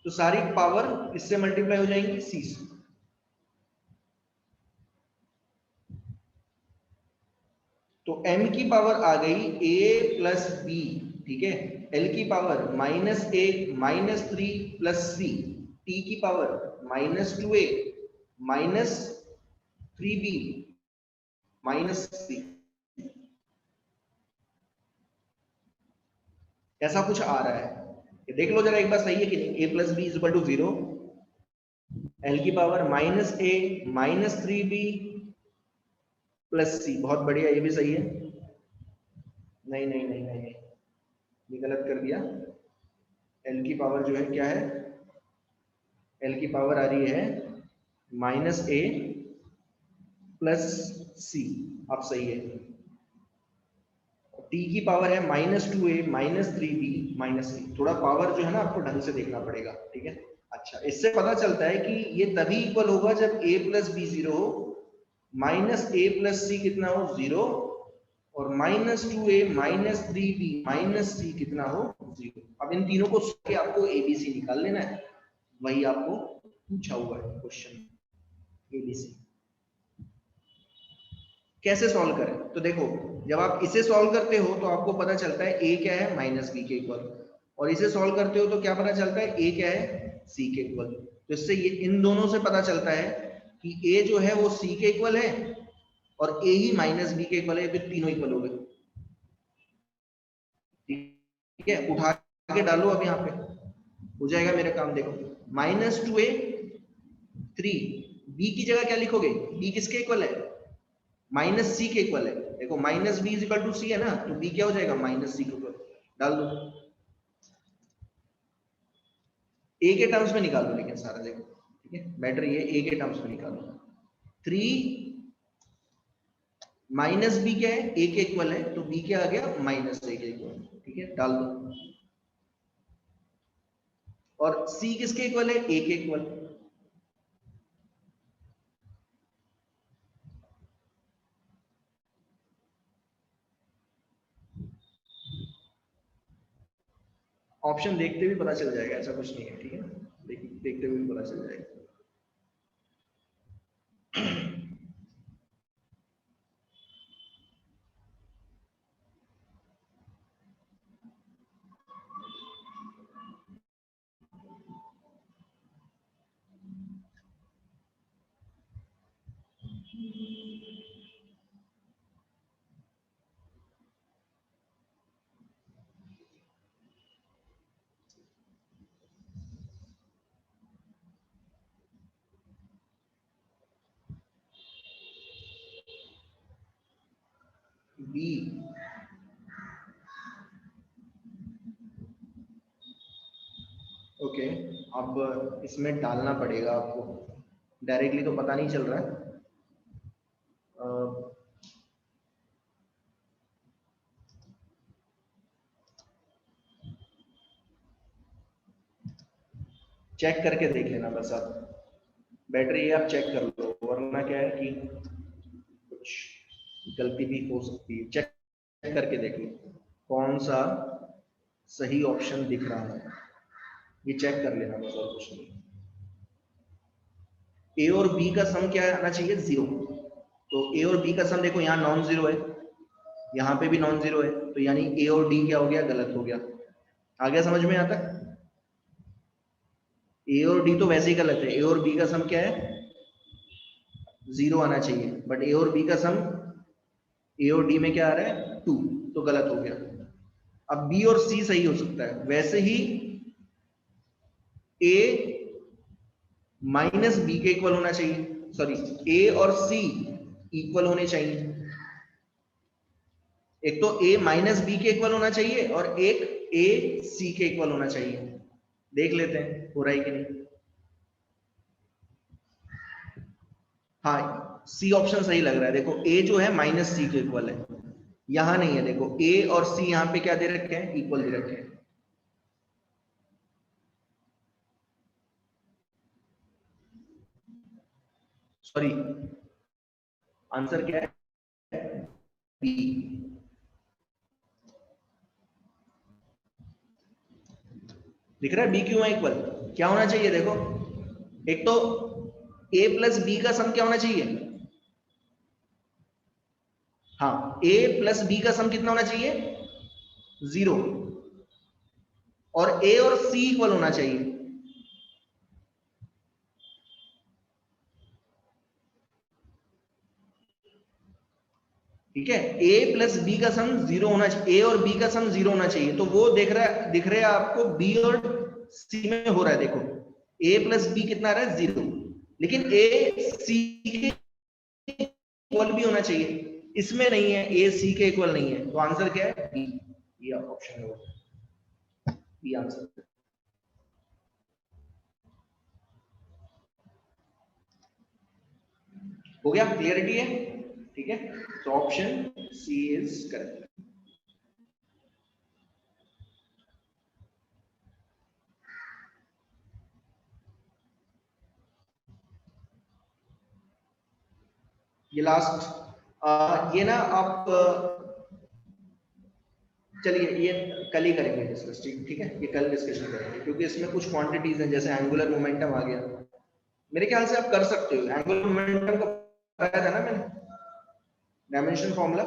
तो सारी पावर इससे मल्टीप्लाई हो जाएंगी c से। तो m की पावर आ गई a प्लस b, ठीक है, l की power minus a minus 3 plus c, t की power minus 2a minus 3b minus c, ऐसा कुछ आ रहा है। ये देख लो जरा एक बार, सही है कि नहीं, a plus b is equal to 0, l की power minus a minus 3b plus c, बहुत बढ़िया, ये भी सही है। नहीं नहीं नहीं नहीं, ये गलत कर दिया, l की पावर जो है क्या है, l की पावर आ रही है माइनस a प्लस c, अब सही है। t की पावर है minus 2a minus 3b minus c, थोड़ा पावर जो है ना आपको ढंग से देखना पड़ेगा, ठीक है। अच्छा, इससे पता चलता है कि ये तभी इक्वल होगा जब a प्लस बी 0 हो, माइनस a प्लस सी कितना हो 0, और minus 2a minus 3b minus सी कितना हो 0। अब इन तीनों को के आपको एबीसी निकाल लेना है, वही आपको पूछा हुआ है क्वेश्चन, एबीसी कैसे सॉल्व करें। तो देखो, जब आप इसे सॉल्व करते हो तो आपको पता चलता है a क्या है माइनस b के इक्वल, और इसे सॉल्व करते हो तो क्या पता चलता है a क्या है c के इक्वल। तो इससे ये इन दोनों से पता चलता है कि a जो है वो c के इक्वल है और a ही माइनस b के इक्वल है, फिर तीनों इक्वल हो गए, ठीक है। उठा के डालो अब यहाँ पे, हो जाएगा मेरा काम। देखो माइनस 2a 3, b की जगह क्या लिखोगे, b किसके इक्वल है, माइनस सी के इक्वल है। देखो minus B is equal to C है ना, तो बी क्या हो जाएगा माइनस सी के इक्वल, डाल दो, ए के टर्म्स में निकालो लेकिन सारा, देखो ठीक है, बेटर ये ए के टर्म्स में निकालो। 3 माइनस बी क्या है, ए के इक्वल है, तो बी क्या आ गया माइनस ए के इक्वल, ठीक है, डाल दो। और सी किसके इक्वल है, ए के इक्वल, ऑप्शन देखते हुए पता चल जाएगा, ऐसा कुछ नहीं है, ठीक है ना, देखते हुए पता चल जाएगा। बी ओके, अब इसमें डालना पड़ेगा आपको, डायरेक्टली तो पता नहीं चल रहा है। चेक करके देख लेना बस आप, बेटर ये आप चेक कर लो, वरना क्या है कि कुछ गलती भी हो सकती है। चेक करके देख लो कौन सा सही ऑप्शन दिख रहा है, ये चेक कर लेना बस, और कुछ नहीं। ए और बी का सम क्या आना चाहिए, 0। तो ए और बी का सम देखो यहाँ नॉन जीरो है, यहाँ पे भी नॉन जीरो है, तो यानी ए और डी क्या हो गया, गलत हो गया। आ गया समझ में आता है, ए और डी तो वैसे ही गलत है, ए और बी का सम क्या है 0 आना चाहिए, बट ए और बी का सम, ए और डी में क्या आ रहा है 2, तो गलत हो गया। अब बी और सी सही हो सकता है, वैसे ही ए माइनस बी के इक्वल होना चाहिए, सॉरी ए और सी इक्वल होने चाहिए, एक तो a माइनस बी के इक्वल होना चाहिए और एक a c के इक्वल होना चाहिए। देख लेते हैं हो रहा है कि नहीं। हाँ सी ऑप्शन सही लग रहा है। देखो a जो है माइनस सी के इक्वल है, यहां नहीं है। देखो a और c यहां पे क्या दे रखे हैं, इक्वल दे रखे हैं। सॉरी आंसर क्या है, बी। दिख रहा है बी क्यों है इक्वल, क्या होना चाहिए देखो, एक तो a प्लस बी का सम क्या होना चाहिए, हाँ a प्लस बी का सम कितना होना चाहिए, 0, और a और c इक्वल होना चाहिए। ठीक है, a प्लस बी का सम 0 होना चाहिए, a और b का सम 0 होना चाहिए। तो वो दिख रहा है आपको b और c में हो रहा है। देखो a प्लस बी कितना आ रहा है, 0, लेकिन a c के इक्वल भी होना चाहिए, इसमें नहीं है, a c के इक्वल नहीं है। तो आंसर क्या है, बी। ये ऑप्शन है, बी आंसर। हो गया, क्लियरिटी है, ठीक है। तो ऑप्शन सी इज करेक्ट। ये लास्ट ये ना आप चलिए ये कल ही करेंगे डिस्कस, ठीक है, ये कल डिस्कशन करेंगे, क्योंकि इसमें कुछ क्वांटिटीज हैं, जैसे एंगुलर मोमेंटम आ गया। मेरे ख्याल से आप कर सकते हो, एंगुलर मोमेंटम का बताया था ना मैंने, डायमेंशन फॉर्मूला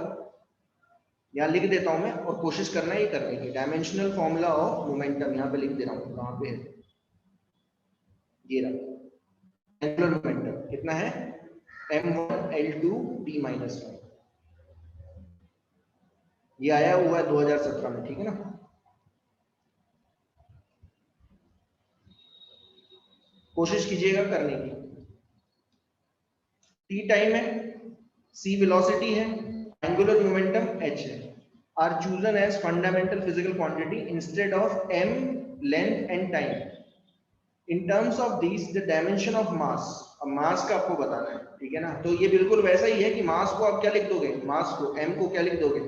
यहाँ लिख देता हूं मैं, और कोशिश करना है ये करने की। डायमेंशनल फॉर्मूला ऑफ मोमेंटम यहाँ पे लिख दे रहा हूँ, कहाँ पे है, ये रहा। एंगुलर मोमेंटम कितना है, m1 l2 t माइनस 1, ये आया हुआ है 2017 में, ठीक है ना। कोशिश कीजिएगा करने की। t टाइम है, c वेलोसिटी है, एंगुलर मोमेंटम h है, are chosen as fundamental physical quantity instead of m length and time. In terms of this the dimension of mass, अब मास का आपको बताना है, ठीक है ना। तो ये बिल्कुल वैसा ही है कि मास को आप क्या लिख दोगे, मास को m को क्या लिख दोगे,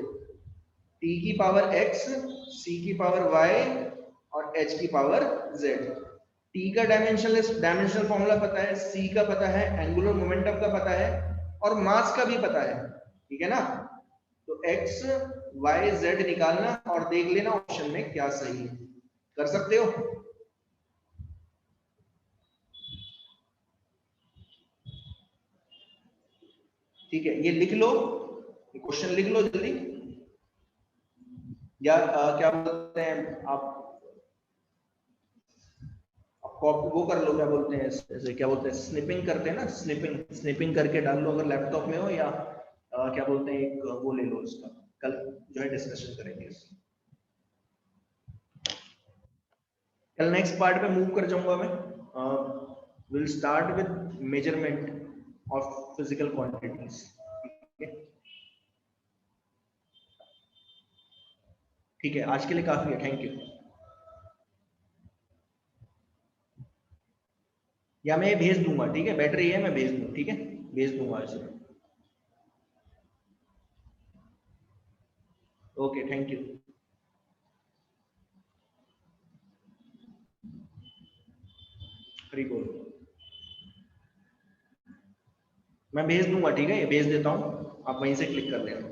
t की पावर x, c की पावर y और h की पावर z। t का डायमेंशनल फॉर्मूला पता है, c का पता है, एंगुलर मोमेंटम का पता है, और मास का भी पता है, ठीक है ना। तो x y z निकालना और देख लेना ऑप्शन में क्या सही है, कर सकते हो। ठीक है, ये लिख लो, ये क्वेश्चन लिख लो जल्दी, या क्या बोलते हैं आप वो कर लो, क्या बोलते हैं ऐसे, क्या बोलते हैं स्निपिंग करते हैं ना, स्निपिंग करके डाल लो अगर लैपटॉप में हो, या क्या बोलते हैं एक वो ले लो उसका, कल जो है डिस्कशन करेंगे इसका। कल नेक्स्ट पार्ट पे मूव कर जाऊंगा मैं। Will start with measurement of physical quantities, ठीक है। आज के लिए काफी है, थैंक यू। या मैं भेज दूंगा, ठीक है, बैटरी है, मैं भेज दूंगा, ठीक है, भेज दूंगा इसे। Okay thank you. फ्री बोल, मैं भेज दूंगा, ठीक है, ये भेज देता हूँ, आप वहीं से क्लिक कर लेना।